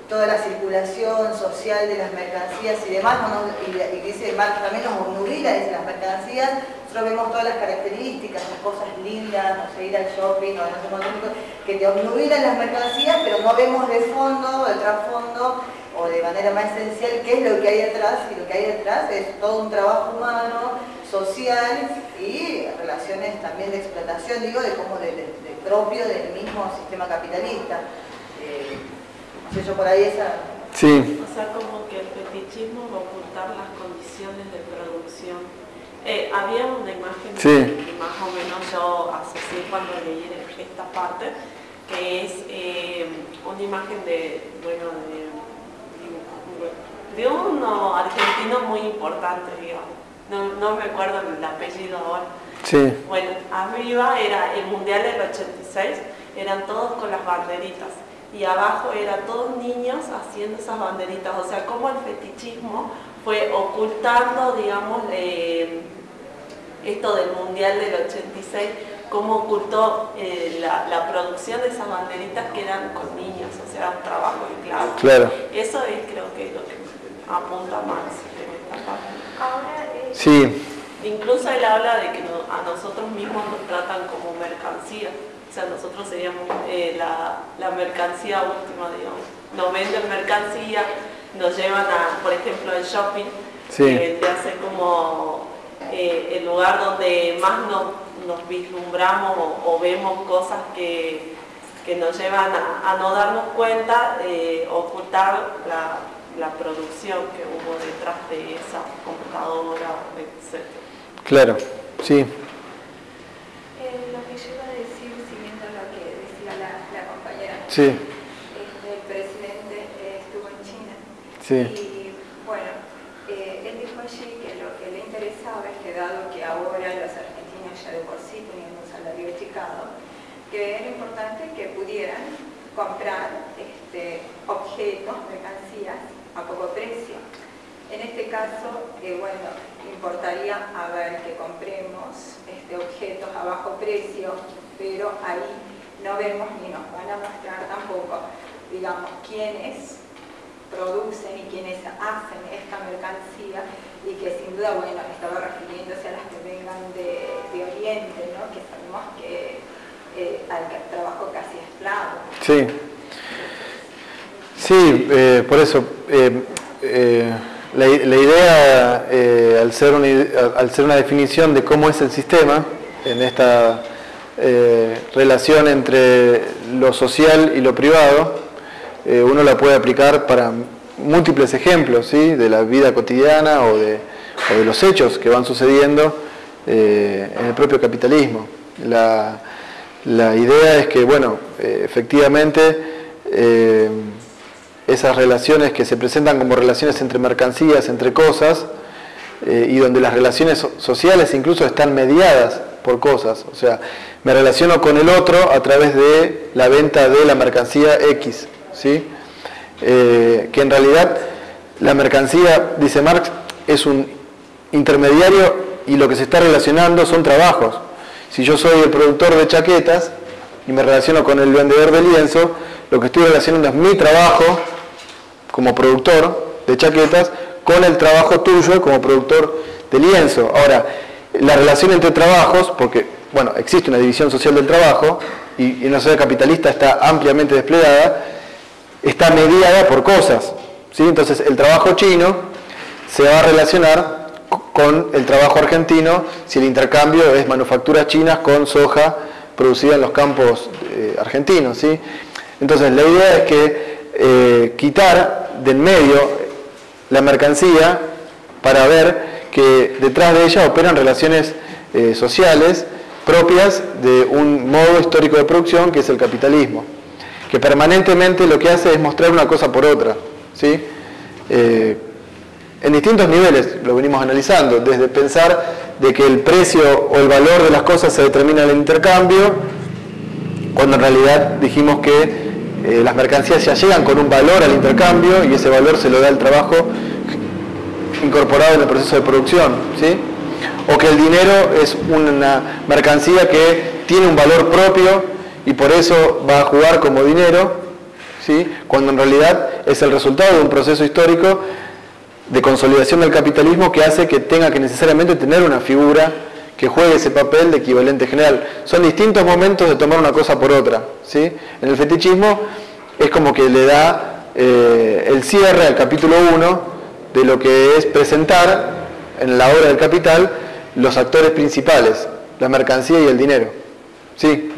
toda la circulación social de las mercancías y demás, ¿no? Y dice Marx también nos obnubila, dice, las mercancías, nosotros vemos todas las características, las cosas lindas, no sé, ir al shopping, o no sé cuánto, que te obnubilan las mercancías, pero no vemos de fondo, de trasfondo, o de manera más esencial, qué es lo que hay detrás, y lo que hay detrás es todo un trabajo humano, social y relaciones también de explotación, digo, de como de propio del mismo sistema capitalista. No sé, yo por ahí esa... Sí. O sea, como que el fetichismo va a ocultar las condiciones de producción. Había una imagen que más o menos yo asocié cuando leí esta parte, que es una imagen de uno argentino muy importante, digamos. No me acuerdo el apellido ahora. Sí. Bueno, arriba era el Mundial del 86, eran todos con las banderitas. Y abajo eran todos niños haciendo esas banderitas. O sea, como el fetichismo fue ocultando, digamos, esto del Mundial del 86, cómo ocultó la producción de esas banderitas que eran con niños, o sea, un trabajo esclavo. Claro. Eso creo que es lo que apunta Marx en esta parte. Ahora, Sí. Incluso él habla de que a nosotros mismos nos tratan como mercancía. O sea, nosotros seríamos la mercancía última, digamos. Nos venden mercancía, nos llevan a, por ejemplo, el shopping, que te hace como el lugar donde más nos vislumbramos o vemos cosas que nos llevan a no darnos cuenta, ocultar la producción que hubo detrás de esa computadora, etc. Claro, sí. Lo que yo iba a decir, siguiendo lo que decía la compañera, Sí. el presidente estuvo en China. Sí. Y bueno, él dijo allí que lo que le interesaba es que dado que ahora los argentinos ya de por sí tenían un salario achicado, que era importante que pudieran comprar objetos, mercancías a poco precio. En este caso, bueno, importaría a ver que compremos objetos a bajo precio, pero ahí no vemos ni nos van a mostrar tampoco, digamos, quiénes producen y quiénes hacen esta mercancía, y que sin duda, bueno, estaba refiriéndose a las que vengan de Oriente, ¿no? Que sabemos que al trabajo casi esclavo. Sí. Sí, por eso, la idea, al ser una definición de cómo es el sistema, en esta relación entre lo social y lo privado, uno la puede aplicar para múltiples ejemplos, ¿sí? De la vida cotidiana o de o de los hechos que van sucediendo en el propio capitalismo. La idea es que, bueno, efectivamente, esas relaciones que se presentan como relaciones entre mercancías, entre cosas, y donde las relaciones sociales incluso están mediadas por cosas. O sea, me relaciono con el otro a través de la venta de la mercancía X, ¿sí? Que en realidad la mercancía, dice Marx, es un intermediario y lo que se está relacionando son trabajos. Si yo soy el productor de chaquetas y me relaciono con el vendedor de lienzo, lo que estoy relacionando es mi trabajo como productor de chaquetas con el trabajo tuyo como productor de lienzo. Ahora, la relación entre trabajos, porque, bueno, existe una división social del trabajo y en la sociedad capitalista está ampliamente desplegada, está mediada por cosas, ¿sí? Entonces, el trabajo chino se va a relacionar con el trabajo argentino si el intercambio es manufacturas chinas con soja producida en los campos argentinos, ¿sí? Entonces, la idea es que quitar del medio la mercancía para ver que detrás de ella operan relaciones sociales propias de un modo histórico de producción que es el capitalismo, que permanentemente lo que hace es mostrar una cosa por otra, ¿sí? En distintos niveles lo venimos analizando, desde pensar de que el precio o el valor de las cosas se determina en el intercambio, cuando en realidad dijimos que las mercancías ya llegan con un valor al intercambio y ese valor se lo da el trabajo incorporado en el proceso de producción, ¿sí? O que el dinero es una mercancía que tiene un valor propio y por eso va a jugar como dinero, ¿sí? Cuando en realidad es el resultado de un proceso histórico de consolidación del capitalismo que hace que tenga que necesariamente tener una figura que juegue ese papel de equivalente general. Son distintos momentos de tomar una cosa por otra, ¿sí? En el fetichismo es como que le da el cierre al capítulo 1 de lo que es presentar en la obra del capital los actores principales, la mercancía y el dinero. Sí.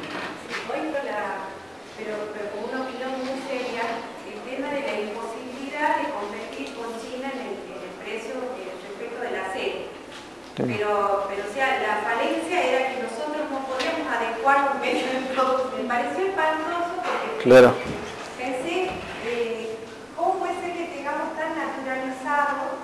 Pero como una opinión muy seria, el tema de la imposibilidad de competir con China en el precio respecto del acero. Pero o sea, la falencia era que nosotros no podíamos adecuar los medios de producto. Me pareció espantoso porque Claro. pensé, ¿cómo puede ser que tengamos tan naturalizado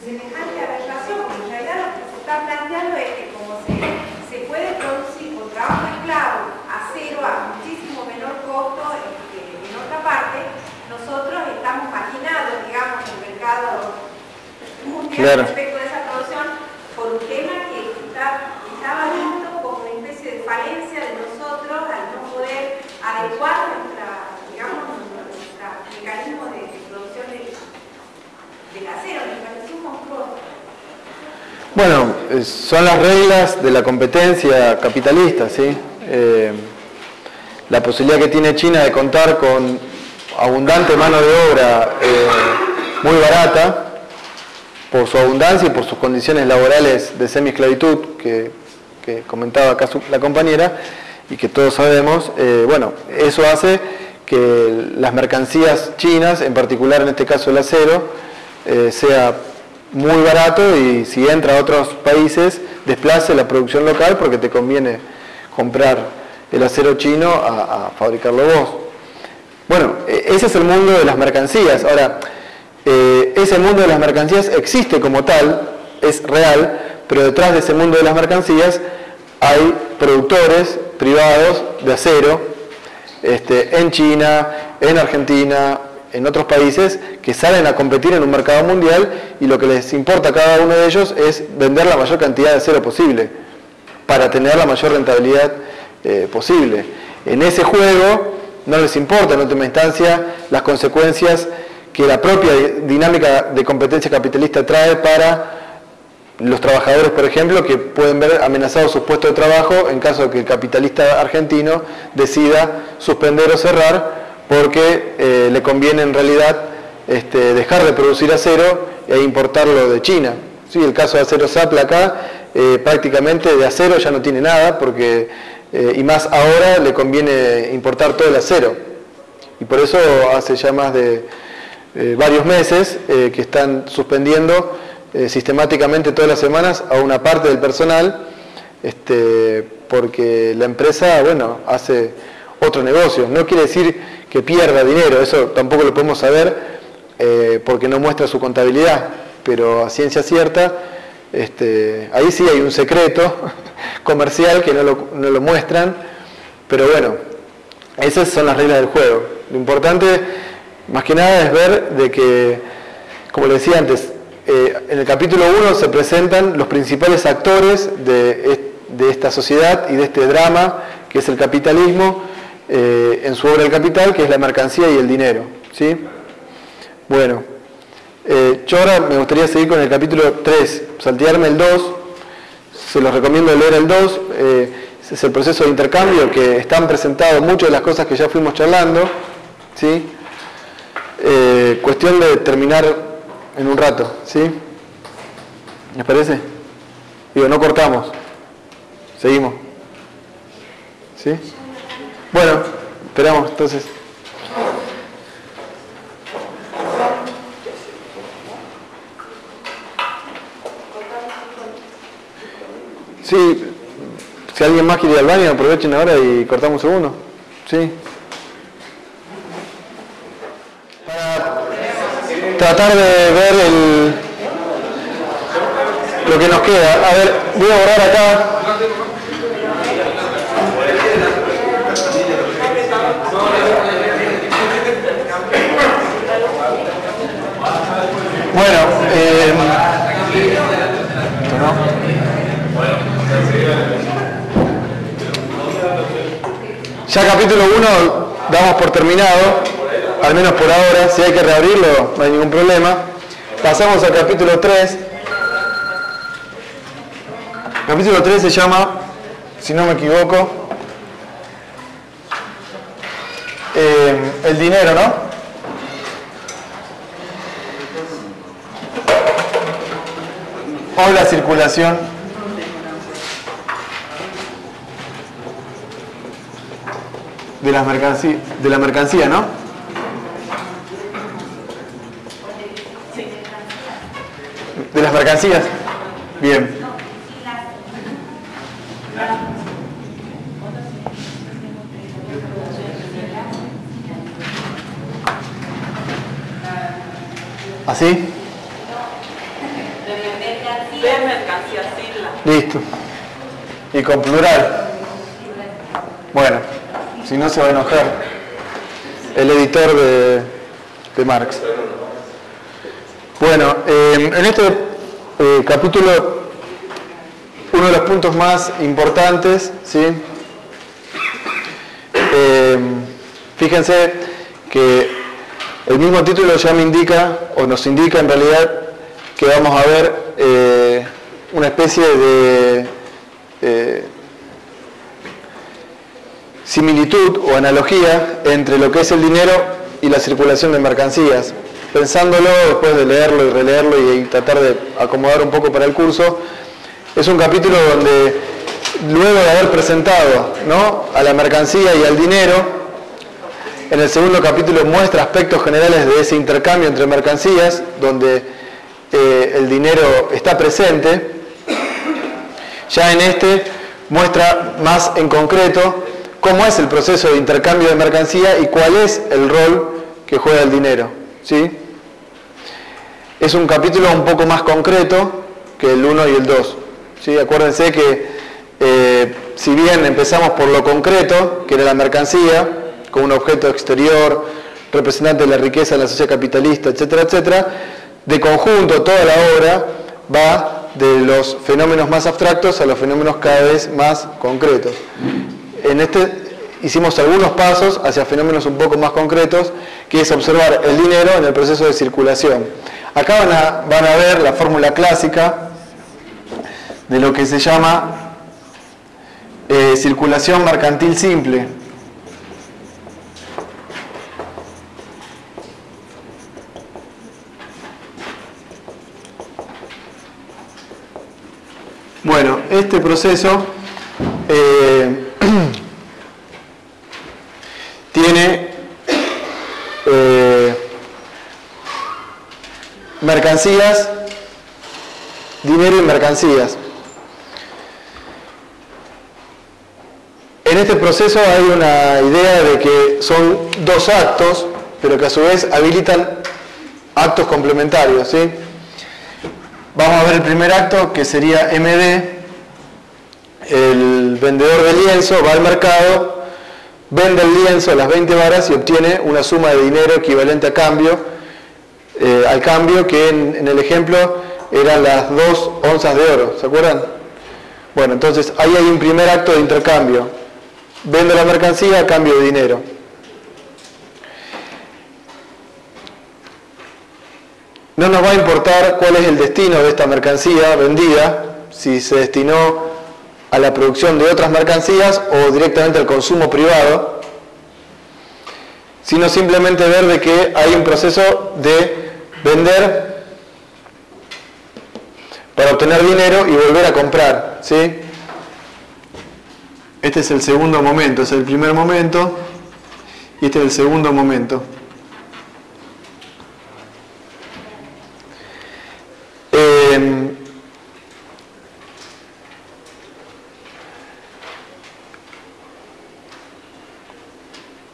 semejante aberración? Porque en realidad lo que se está planteando es que como se puede producir con trabajo esclavo acero a muchísimo menor costo en otra parte, nosotros estamos marginados, digamos, en el mercado mundial respecto de esa producción por un tema que estaba visto como una especie de falencia de nosotros al no poder adecuar nuestro mecanismo de producción del acero. Me pareció un monstruoso. Bueno, son las reglas de la competencia capitalista, ¿sí? La posibilidad que tiene China de contar con abundante mano de obra muy barata, por su abundancia y por sus condiciones laborales de semi-esclavitud que comentaba acá la compañera y que todos sabemos, bueno, eso hace que las mercancías chinas, en particular en este caso el acero, sea muy barato y si entra a otros países desplace la producción local porque te conviene comprar el acero chino a fabricarlo vos. Bueno, ese es el mundo de las mercancías. Ahora, ese mundo de las mercancías existe como tal, es real, pero detrás de ese mundo de las mercancías hay productores privados de acero en China, en Argentina, en otros países que salen a competir en un mercado mundial y lo que les importa a cada uno de ellos es vender la mayor cantidad de acero posible para tener la mayor rentabilidad posible. En ese juego no les importa en última instancia las consecuencias que la propia dinámica de competencia capitalista trae para los trabajadores, por ejemplo, que pueden ver amenazados sus puestos de trabajo en caso de que el capitalista argentino decida suspender o cerrar porque le conviene en realidad dejar de producir acero e importarlo de China. Sí, el caso de Acero Zapla acá, prácticamente de acero ya no tiene nada porque, y más ahora le conviene importar todo el acero. Y por eso hace ya más de varios meses que están suspendiendo sistemáticamente todas las semanas a una parte del personal, porque la empresa, bueno, hace otro negocio. No quiere decir que pierda dinero, eso tampoco lo podemos saber porque no muestra su contabilidad, pero a ciencia cierta, ahí sí hay un secreto comercial que no lo muestran, pero bueno, esas son las reglas del juego. Lo importante, más que nada, es ver de que, como le decía antes, en el capítulo 1 se presentan los principales actores de esta sociedad y de este drama que es el capitalismo, en su obra El Capital, que es la mercancía y el dinero, ¿sí? Bueno, yo ahora me gustaría seguir con el capítulo 3, saltearme el 2, se los recomiendo leer el 2, ese es el proceso de intercambio, que están presentadas muchas de las cosas que ya fuimos charlando, ¿sí? Cuestión de terminar en un rato, ¿sí? ¿Les parece? Digo, no cortamos, seguimos, ¿sí? Bueno, esperamos entonces. Sí, si alguien más quiere ir al baño, aprovechen ahora y cortamos un segundo. Sí. Para tratar de ver lo que nos queda. A ver, voy a borrar acá. Bueno, ya capítulo 1 damos por terminado, al menos por ahora. Si hay que reabrirlo, no hay ningún problema. Pasamos al capítulo 3. Capítulo 3 se llama, si no me equivoco, el dinero, ¿no? O la circulación de la mercancía, ¿no? De las mercancías. Bien. ¿Así? De mercancía, sigla. Listo. Y con plural. Bueno, si no se va a enojar el editor de Marx. Bueno, en este capítulo, uno de los puntos más importantes, ¿sí? Fíjense que el mismo título ya me indica, o nos indica en realidad, que vamos a ver una especie de similitud o analogía entre lo que es el dinero y la circulación de mercancías. Pensándolo, después de leerlo y releerlo y tratar de acomodar un poco para el curso, es un capítulo donde, luego de haber presentado, ¿no?, a la mercancía y al dinero, en el segundo capítulo muestra aspectos generales de ese intercambio entre mercancías, donde el dinero está presente. Ya en este muestra más en concreto cómo es el proceso de intercambio de mercancía y cuál es el rol que juega el dinero, ¿sí? Es un capítulo un poco más concreto que el 1 y el 2, ¿sí? Acuérdense que si bien empezamos por lo concreto, que era la mercancía, como un objeto exterior, representante de la riqueza de la sociedad capitalista, etcétera, etcétera, de conjunto toda la obra va de los fenómenos más abstractos a los fenómenos cada vez más concretos. En este hicimos algunos pasos hacia fenómenos un poco más concretos, que es observar el dinero en el proceso de circulación. Acá van a ver la fórmula clásica de lo que se llama circulación mercantil simple. Bueno, este proceso tiene mercancías dinero y mercancías. En este proceso hay una idea de que son dos actos, pero que a su vez habilitan actos complementarios, ¿sí? Vamos a ver el primer acto, que sería MD. El vendedor de lienzo va al mercado, vende el lienzo a las 20 varas y obtiene una suma de dinero equivalente a cambio, al cambio que en el ejemplo eran las 2 onzas de oro, ¿se acuerdan? Bueno, entonces ahí hay un primer acto de intercambio. Vendo la mercancía a cambio de dinero. No nos va a importar cuál es el destino de esta mercancía vendida, si se destinó a la producción de otras mercancías o directamente al consumo privado, sino simplemente ver de que hay un proceso de vender para obtener dinero y volver a comprar, ¿sí? Este es el segundo momento, es el primer momento y este es el segundo momento.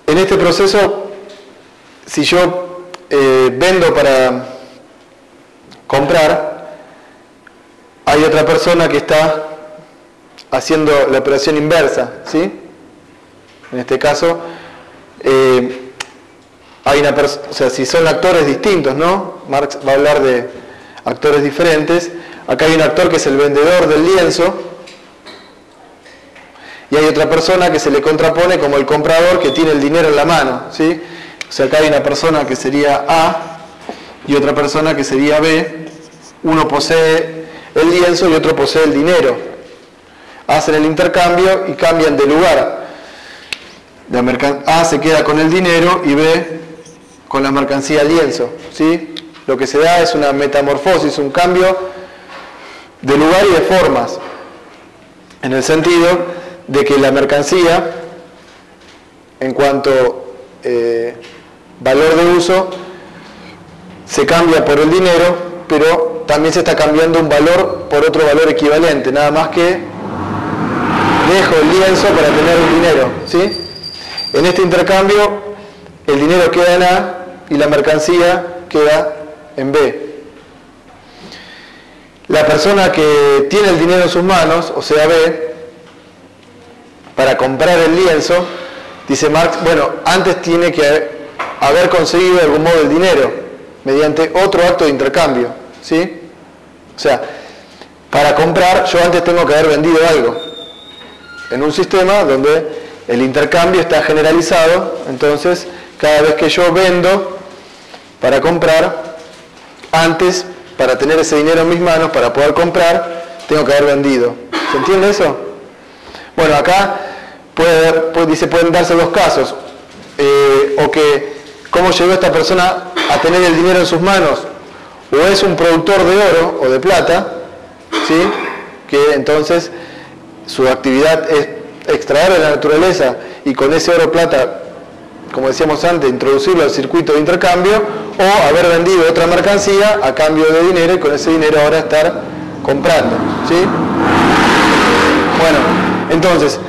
En este proceso, si yo vendo para comprar, hay otra persona que está haciendo la operación inversa, ¿sí? En este caso, hay una persona, o sea, si son actores distintos, ¿no? Marx va a hablar de actores diferentes. Acá hay un actor que es el vendedor del lienzo y hay otra persona que se le contrapone como el comprador que tiene el dinero en la mano, ¿sí? O sea, acá hay una persona que sería A y otra persona que sería B. Uno posee el lienzo y otro posee el dinero. Hacen el intercambio y cambian de lugar. A se queda con el dinero y B con la mercancía lienzo, ¿sí? Lo que se da es una metamorfosis, un cambio de lugar y de formas, en el sentido de que la mercancía, en cuanto valor de uso, se cambia por el dinero, pero también se está cambiando un valor por otro valor equivalente, nada más que dejo el lienzo para tener el dinero, ¿sí? En este intercambio, el dinero queda en A y la mercancía queda en B. La persona que tiene el dinero en sus manos, o sea B, para comprar el lienzo, dice Marx, bueno, antes tiene que haber conseguido de algún modo el dinero, mediante otro acto de intercambio, ¿sí? O sea, para comprar yo antes tengo que haber vendido algo, en un sistema donde el intercambio está generalizado. Entonces cada vez que yo vendo para comprar, antes, para tener ese dinero en mis manos, para poder comprar, tengo que haber vendido. ¿Se entiende eso? Bueno, acá pueden darse dos casos. O que, ¿cómo llegó esta persona a tener el dinero en sus manos? O es un productor de oro o de plata, ¿sí? Que entonces su actividad es extraer de la naturaleza y con ese oro plata, como decíamos antes, introducirlo al circuito de intercambio, o haber vendido otra mercancía a cambio de dinero y con ese dinero ahora estar comprando, ¿sí? Bueno, entonces,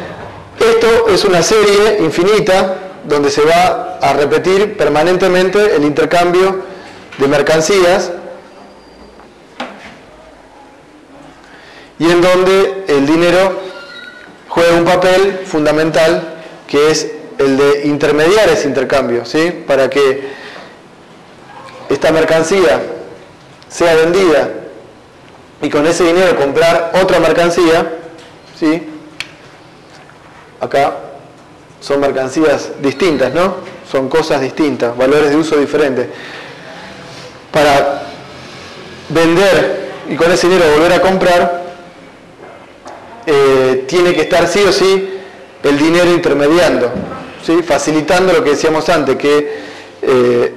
esto es una serie infinita donde se va a repetir permanentemente el intercambio de mercancías y en donde el dinero juega un papel fundamental, que es el de intermediar ese intercambio, ¿sí? Para que esta mercancía sea vendida y con ese dinero comprar otra mercancía, ¿sí? Acá son mercancías distintas, ¿no? Son cosas distintas, valores de uso diferentes. Para vender y con ese dinero volver a comprar, tiene que estar sí o sí el dinero intermediando, ¿sí? Facilitando lo que decíamos antes, que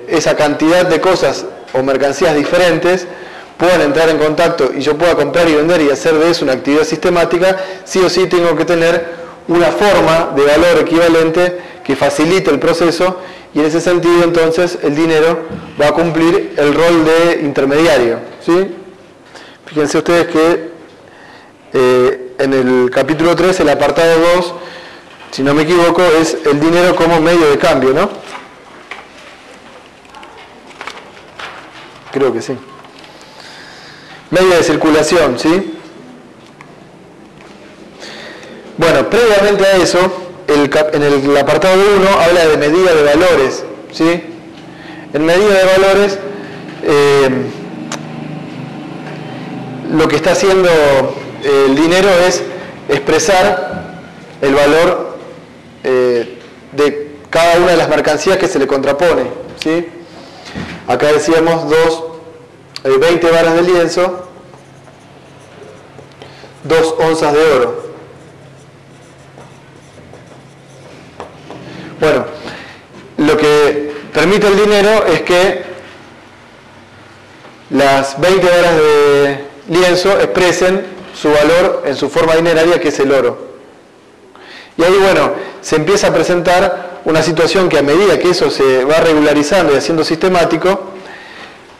esa cantidad de cosas o mercancías diferentes puedan entrar en contacto y yo pueda comprar y vender y hacer de eso una actividad sistemática. Sí o sí tengo que tener una forma de valor equivalente que facilite el proceso, y en ese sentido entonces el dinero va a cumplir el rol de intermediario, ¿sí? Fíjense ustedes que en el capítulo 3, el apartado 2, si no me equivoco, es el dinero como medio de cambio, ¿no? Creo que sí. Medio de circulación, ¿sí? Bueno, previamente a eso, en el apartado 1 habla de medida de valores, ¿sí? En medida de valores, lo que está haciendo el dinero es expresar el valor de cada una de las mercancías que se le contrapone, ¿sí? Acá decíamos 20 varas de lienzo, 2 onzas de oro. Bueno, lo que permite el dinero es que las 20 varas de lienzo expresen su valor en su forma dineraria, que es el oro. Y ahí, bueno, se empieza a presentar una situación que a medida que eso se va regularizando y haciendo sistemático,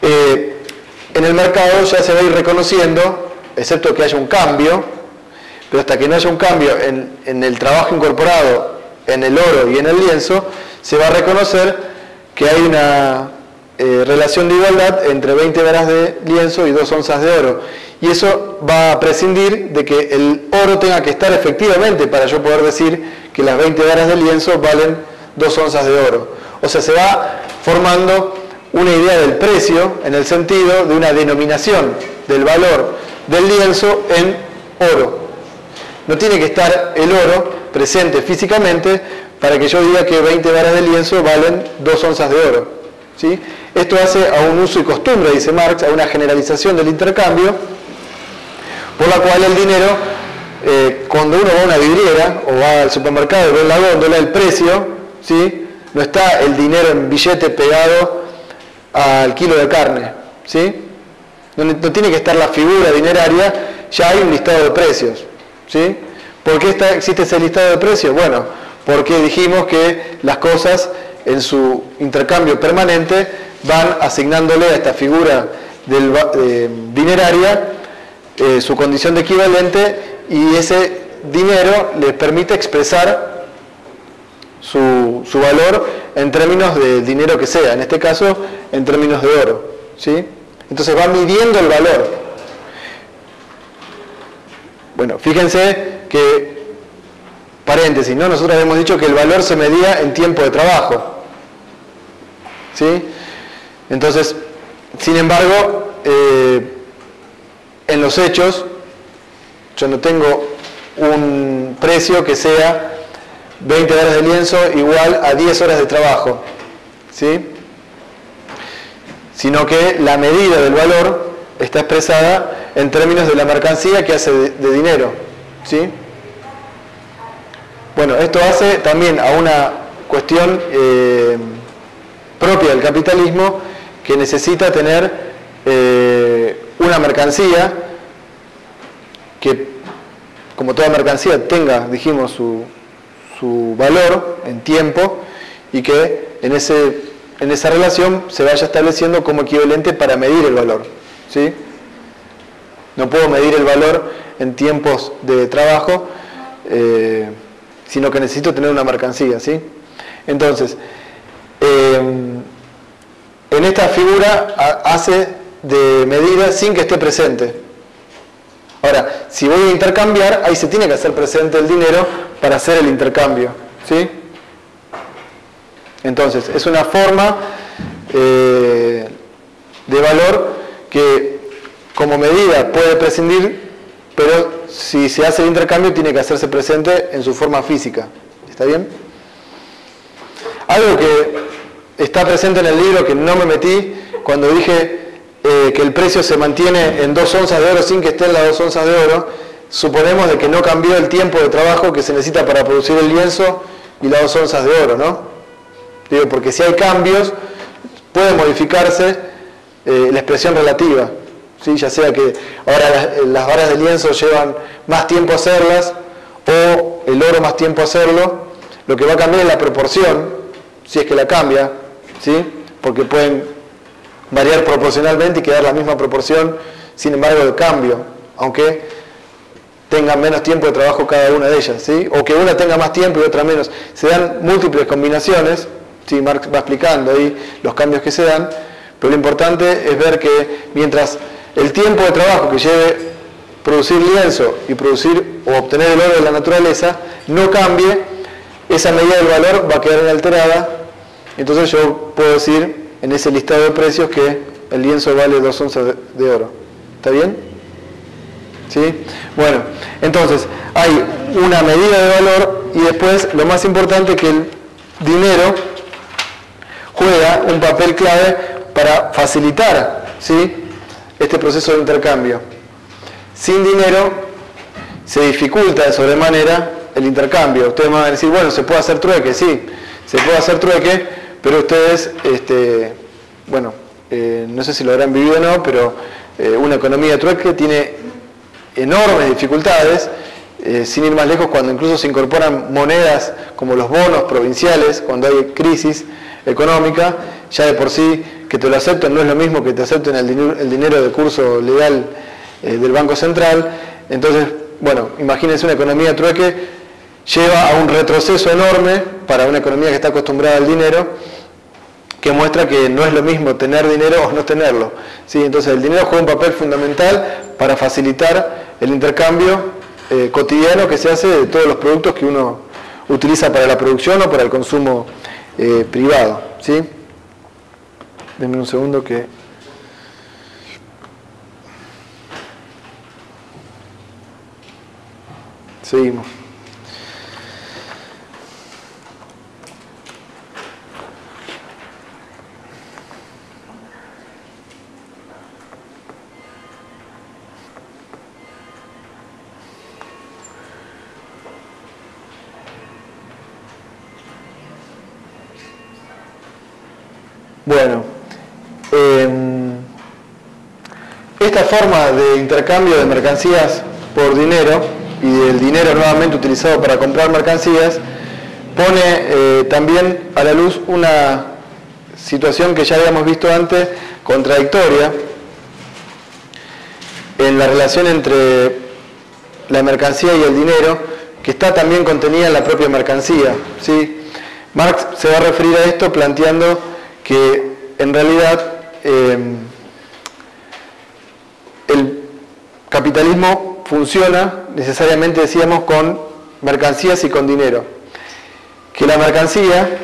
en el mercado ya se va a ir reconociendo, excepto que haya un cambio, pero hasta que no haya un cambio en el trabajo incorporado, en el oro y en el lienzo, se va a reconocer que hay una relación de igualdad entre 20 varas de lienzo y 2 onzas de oro. Y eso va a prescindir de que el oro tenga que estar efectivamente para yo poder decir que las 20 varas de lienzo valen 2 onzas de oro. O sea, se va formando una idea del precio en el sentido de una denominación del valor del lienzo en oro. No tiene que estar el oro presente físicamente para que yo diga que 20 varas de lienzo valen 2 onzas de oro, ¿sí? Esto hace a un uso y costumbre, dice Marx, a una generalización del intercambio, por la cual el dinero, cuando uno va a una vidriera o va al supermercado y ve en la góndola el precio, ¿sí? No está el dinero en billete pegado al kilo de carne, ¿sí? No tiene que estar la figura dineraria, ya hay un listado de precios, ¿sí? ¿Por qué existe ese listado de precios? Bueno, porque dijimos que las cosas en su intercambio permanente van asignándole a esta figura dineraria su condición de equivalente, y ese dinero les permite expresar su valor en términos de dinero que sea, en este caso en términos de oro, ¿sí? Entonces va midiendo el valor. Bueno, fíjense que, paréntesis, ¿no? Nosotros habíamos dicho que el valor se medía en tiempo de trabajo, ¿sí? Entonces, sin embargo, en los hechos, yo no tengo un precio que sea 20 varas de lienzo igual a 10 horas de trabajo, ¿sí? Sino que la medida del valor está expresada en términos de la mercancía que hace de dinero, ¿sí? Bueno, esto hace también a una cuestión propia del capitalismo, que necesita tener una mercancía que, como toda mercancía, tenga, dijimos, su valor en tiempo, y que en esa relación se vaya estableciendo como equivalente para medir el valor, ¿sí? No puedo medir el valor en tiempos de trabajo, sino que necesito tener una mercancía, ¿sí? Entonces, en esta figura hace de medida sin que esté presente. Ahora, si voy a intercambiar, ahí se tiene que hacer presente el dinero para hacer el intercambio, ¿sí? Entonces, es una forma de valor que como medida puede prescindir, pero si se hace el intercambio tiene que hacerse presente en su forma física. ¿Está bien? Algo que está presente en el libro, que no me metí cuando dije que el precio se mantiene en 2 onzas de oro sin que estén las 2 onzas de oro, suponemos de que no cambió el tiempo de trabajo que se necesita para producir el lienzo y las 2 onzas de oro, ¿no? Digo, porque si hay cambios, puede modificarse la expresión relativa, ¿sí? Ya sea que ahora las varas de lienzo llevan más tiempo hacerlas, o el oro más tiempo hacerlo, lo que va a cambiar es la proporción, si es que la cambia, ¿sí? Porque pueden variar proporcionalmente y quedar la misma proporción sin embargo, de cambio, aunque tengan menos tiempo de trabajo cada una de ellas, ¿sí? O que una tenga más tiempo y otra menos. Se dan múltiples combinaciones, ¿sí? Marx va explicando ahí los cambios que se dan, pero lo importante es ver que mientras el tiempo de trabajo que lleve producir lienzo y producir o obtener el oro de la naturaleza no cambie, esa medida del valor va a quedar inalterada. Entonces yo puedo decir en ese listado de precios que el lienzo vale 2 onzas de oro. ¿Está bien? ¿Sí? Bueno, entonces hay una medida de valor y después lo más importante que el dinero juega un papel clave para facilitar, ¿sí?, este proceso de intercambio. Sin dinero se dificulta de sobremanera el intercambio. Ustedes me van a decir, bueno, ¿se puede hacer trueque? Sí, se puede hacer trueque, pero ustedes, no sé si lo habrán vivido o no, pero una economía de trueque tiene enormes dificultades, sin ir más lejos, cuando incluso se incorporan monedas como los bonos provinciales, cuando hay crisis económica, ya de por sí que te lo acepten no es lo mismo que te acepten el dinero de curso legal del Banco Central. Entonces, bueno, imagínense una economía de trueque lleva a un retroceso enorme para una economía que está acostumbrada al dinero, que muestra que no es lo mismo tener dinero o no tenerlo, ¿sí? Entonces el dinero juega un papel fundamental para facilitar el intercambio cotidiano que se hace de todos los productos que uno utiliza para la producción o para el consumo privado, ¿sí? Denme un segundo que... Seguimos. Bueno, esta forma de intercambio de mercancías por dinero y del dinero nuevamente utilizado para comprar mercancías pone también a la luz una situación que ya habíamos visto antes, contradictoria, en la relación entre la mercancía y el dinero, que está también contenida en la propia mercancía, ¿sí? Marx se va a referir a esto planteando que en realidad el capitalismo funciona necesariamente, decíamos, con mercancías y con dinero. Que la mercancía,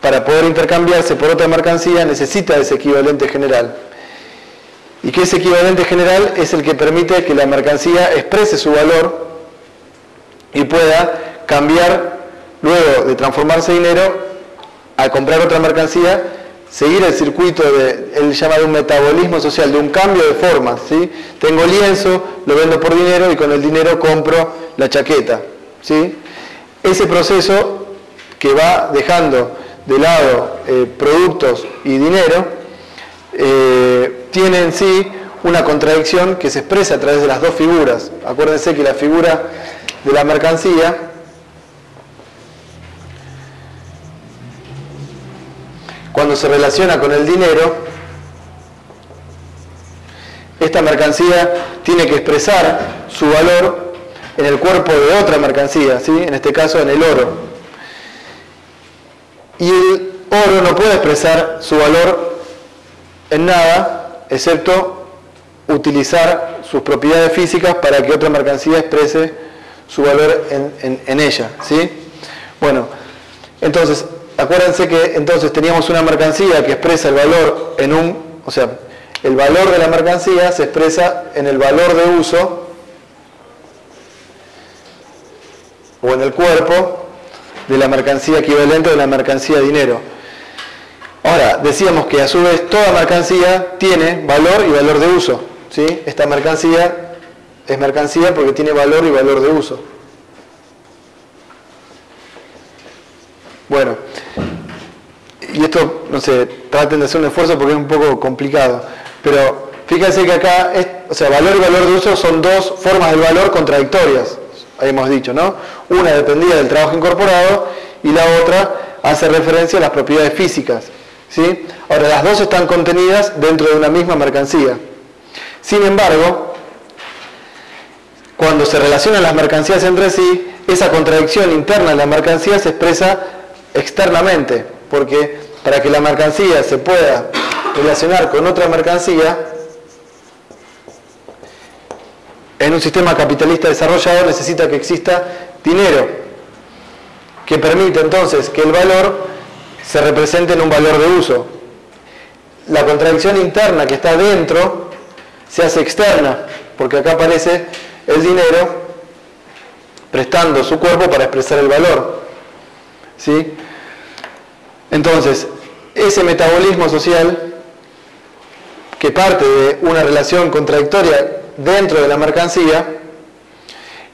para poder intercambiarse por otra mercancía, necesita ese equivalente general. Y que ese equivalente general es el que permite que la mercancía exprese su valor y pueda cambiar, luego de transformarse en dinero, al comprar otra mercancía, seguir el circuito él llama de un metabolismo social, de un cambio de formas, ¿sí? Tengo lienzo, lo vendo por dinero y con el dinero compro la chaqueta, ¿sí? Ese proceso que va dejando de lado productos y dinero tiene en sí una contradicción que se expresa a través de las dos figuras. Acuérdense que la figura de la mercancía cuando se relaciona con el dinero, esta mercancía tiene que expresar su valor en el cuerpo de otra mercancía, ¿sí? En este caso en el oro. Y el oro no puede expresar su valor en nada, excepto utilizar sus propiedades físicas para que otra mercancía exprese su valor en ella, ¿sí? Bueno, entonces, acuérdense que entonces teníamos una mercancía que expresa el valor el valor de la mercancía se expresa en el valor de uso o en el cuerpo de la mercancía equivalente de la mercancía dinero. Ahora, decíamos que a su vez toda mercancía tiene valor y valor de uso, ¿sí? Esta mercancía es mercancía porque tiene valor y valor de uso. Bueno, y esto, no sé, traten de hacer un esfuerzo porque es un poco complicado, pero fíjense que acá, valor y valor de uso son dos formas del valor contradictorias, habíamos dicho, ¿no? Una dependía del trabajo incorporado y la otra hace referencia a las propiedades físicas, ¿sí? Ahora, las dos están contenidas dentro de una misma mercancía. Sin embargo, cuando se relacionan las mercancías entre sí, esa contradicción interna de la mercancía se expresa externamente, porque para que la mercancía se pueda relacionar con otra mercancía, en un sistema capitalista desarrollado necesita que exista dinero, que permite entonces que el valor se represente en un valor de uso. La contradicción interna que está dentro se hace externa, porque acá aparece el dinero prestando su cuerpo para expresar el valor. ¿Sí? Entonces, ese metabolismo social, que parte de una relación contradictoria dentro de la mercancía,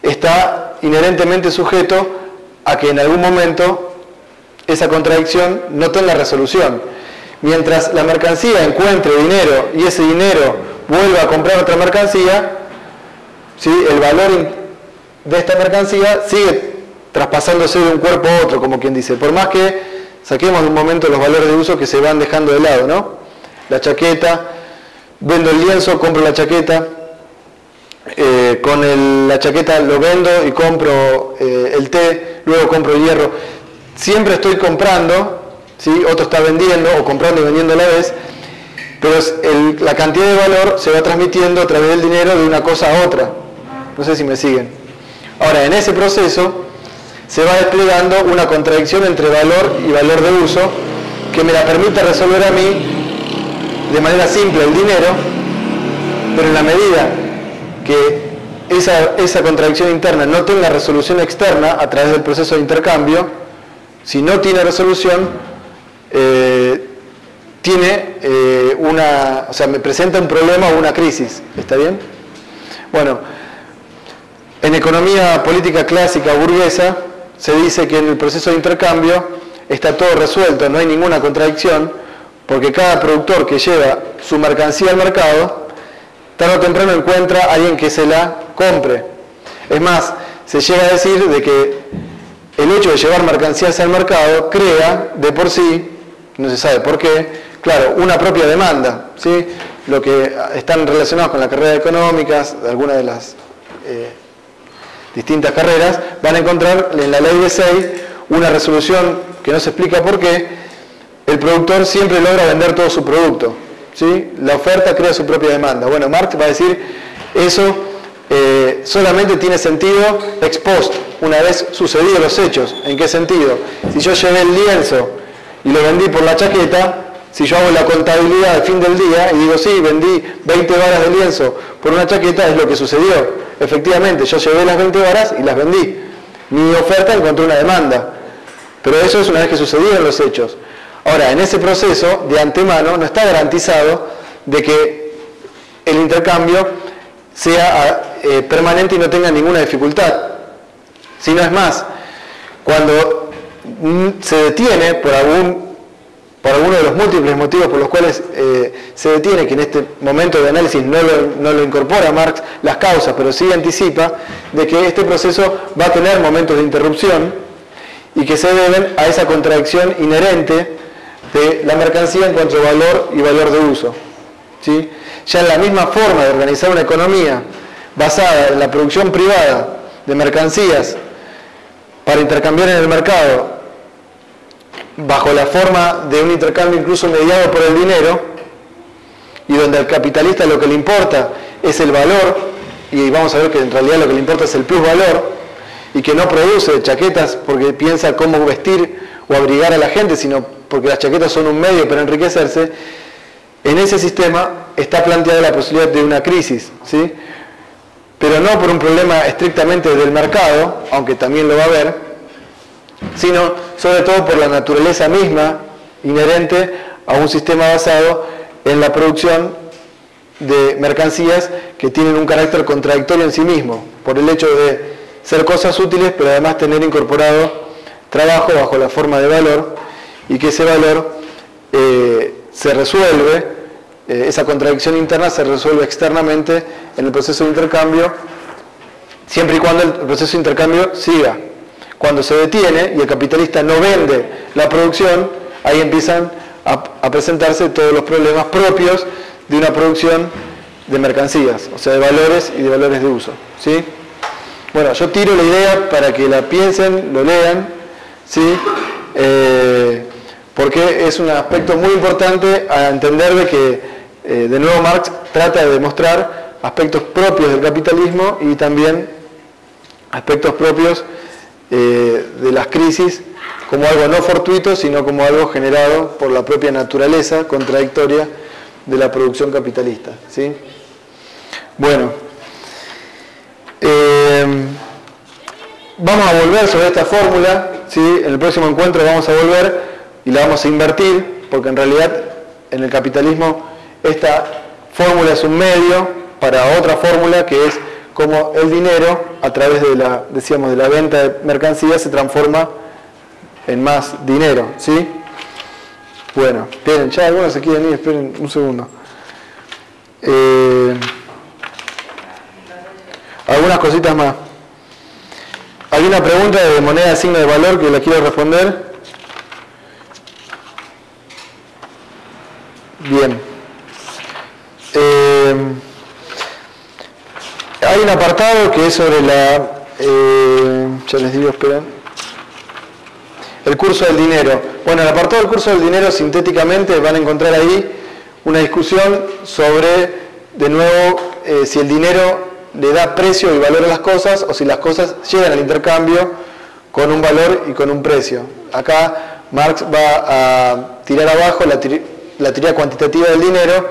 está inherentemente sujeto a que en algún momento esa contradicción no tenga resolución. Mientras la mercancía encuentre dinero y ese dinero vuelva a comprar otra mercancía, ¿sí?, el valor de esta mercancía sigue traspasándose de un cuerpo a otro, como quien dice, por más que saquemos de un momento los valores de uso que se van dejando de lado, ¿no? La chaqueta, vendo el lienzo, compro la chaqueta, la chaqueta lo vendo y compro el té, luego compro el hierro. Siempre estoy comprando, ¿sí?, otro está vendiendo, o comprando y vendiendo a la vez, pero la cantidad de valor se va transmitiendo a través del dinero de una cosa a otra. No sé si me siguen. Ahora, en ese proceso se va desplegando una contradicción entre valor y valor de uso que me la permite resolver a mí de manera simple el dinero, pero en la medida que esa contradicción interna no tenga resolución externa a través del proceso de intercambio, si no tiene resolución, me presenta un problema o una crisis. ¿Está bien? Bueno, en economía política clásica burguesa se dice que en el proceso de intercambio está todo resuelto, no hay ninguna contradicción, porque cada productor que lleva su mercancía al mercado, tarde o temprano encuentra a alguien que se la compre. Es más, se llega a decir de que el hecho de llevar mercancías al mercado crea de por sí, no se sabe por qué, claro, una propia demanda, ¿sí? Lo que están relacionados con la carrera de económicas, algunas de las distintas carreras, van a encontrar en la ley de Say una resolución que no se explica por qué. El productor siempre logra vender todo su producto, ¿sí? La oferta crea su propia demanda. Bueno, Marx va a decir eso solamente tiene sentido ex post, una vez sucedidos los hechos. ¿En qué sentido? Si yo llevé el lienzo y lo vendí por la chaqueta, si yo hago la contabilidad al fin del día y digo, sí, vendí 20 varas de lienzo por una chaqueta, es lo que sucedió. Efectivamente, yo llevé las 20 varas y las vendí. Mi oferta encontró una demanda. Pero eso es una vez que sucedieron los hechos. Ahora, en ese proceso, de antemano, no está garantizado de que el intercambio sea permanente y no tenga ninguna dificultad. Si no es más, cuando se detiene por alguno de los múltiples motivos por los cuales se detiene, que en este momento de análisis no lo incorpora Marx las causas, pero sí anticipa de que este proceso va a tener momentos de interrupción y que se deben a esa contradicción inherente de la mercancía en cuanto a valor y valor de uso, ¿sí? Ya en la misma forma de organizar una economía basada en la producción privada de mercancías para intercambiar en el mercado, bajo la forma de un intercambio incluso mediado por el dinero, y donde al capitalista lo que le importa es el valor, y vamos a ver que en realidad lo que le importa es el plusvalor, y que no produce chaquetas porque piensa cómo vestir o abrigar a la gente, sino porque las chaquetas son un medio para enriquecerse. En ese sistema está planteada la posibilidad de una crisis, ¿sí? Pero no por un problema estrictamente del mercado, aunque también lo va a haber, sino sobre todo por la naturaleza misma inherente a un sistema basado en la producción de mercancías que tienen un carácter contradictorio en sí mismo, por el hecho de ser cosas útiles, pero además tener incorporado trabajo bajo la forma de valor, y que ese valor se resuelve, esa contradicción interna se resuelve externamente en el proceso de intercambio, siempre y cuando el proceso de intercambio siga. Cuando se detiene y el capitalista no vende la producción, ahí empiezan a presentarse todos los problemas propios de una producción de mercancías, o sea, de valores y de valores de uso, ¿sí? Bueno, yo tiro la idea para que la piensen, lo lean, ¿sí? Porque es un aspecto muy importante a entender de que, de nuevo, Marx trata de demostrar aspectos propios del capitalismo y también aspectos propios de las crisis como algo no fortuito, sino como algo generado por la propia naturaleza contradictoria de la producción capitalista, ¿sí? Bueno, vamos a volver sobre esta fórmula, ¿sí? En el próximo encuentro vamos a volver y la vamos a invertir, porque en realidad en el capitalismo esta fórmula es un medio para otra fórmula que es cómo el dinero, a través de la, decíamos, de la venta de mercancías, se transforma en más dinero, ¿sí? Bueno, esperen, ya algunos se quieren ir, esperen un segundo. Algunas cositas más. Hay una pregunta de moneda de signo de valor que la quiero responder. Bien. Hay un apartado que es sobre la... ya les digo, esperen. El curso del dinero. Bueno, en el apartado del curso del dinero, sintéticamente, van a encontrar ahí una discusión sobre, de nuevo, si el dinero le da precio y valor a las cosas o si las cosas llegan al intercambio con un valor y con un precio. Acá Marx va a tirar abajo la teoría cuantitativa del dinero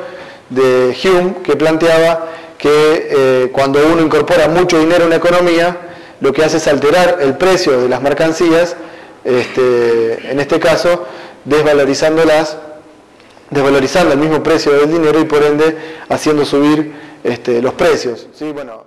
de Hume, que planteaba que cuando uno incorpora mucho dinero en una economía, lo que hace es alterar el precio de las mercancías, en este caso desvalorizando el mismo precio del dinero y por ende haciendo subir los precios, ¿sí? Bueno,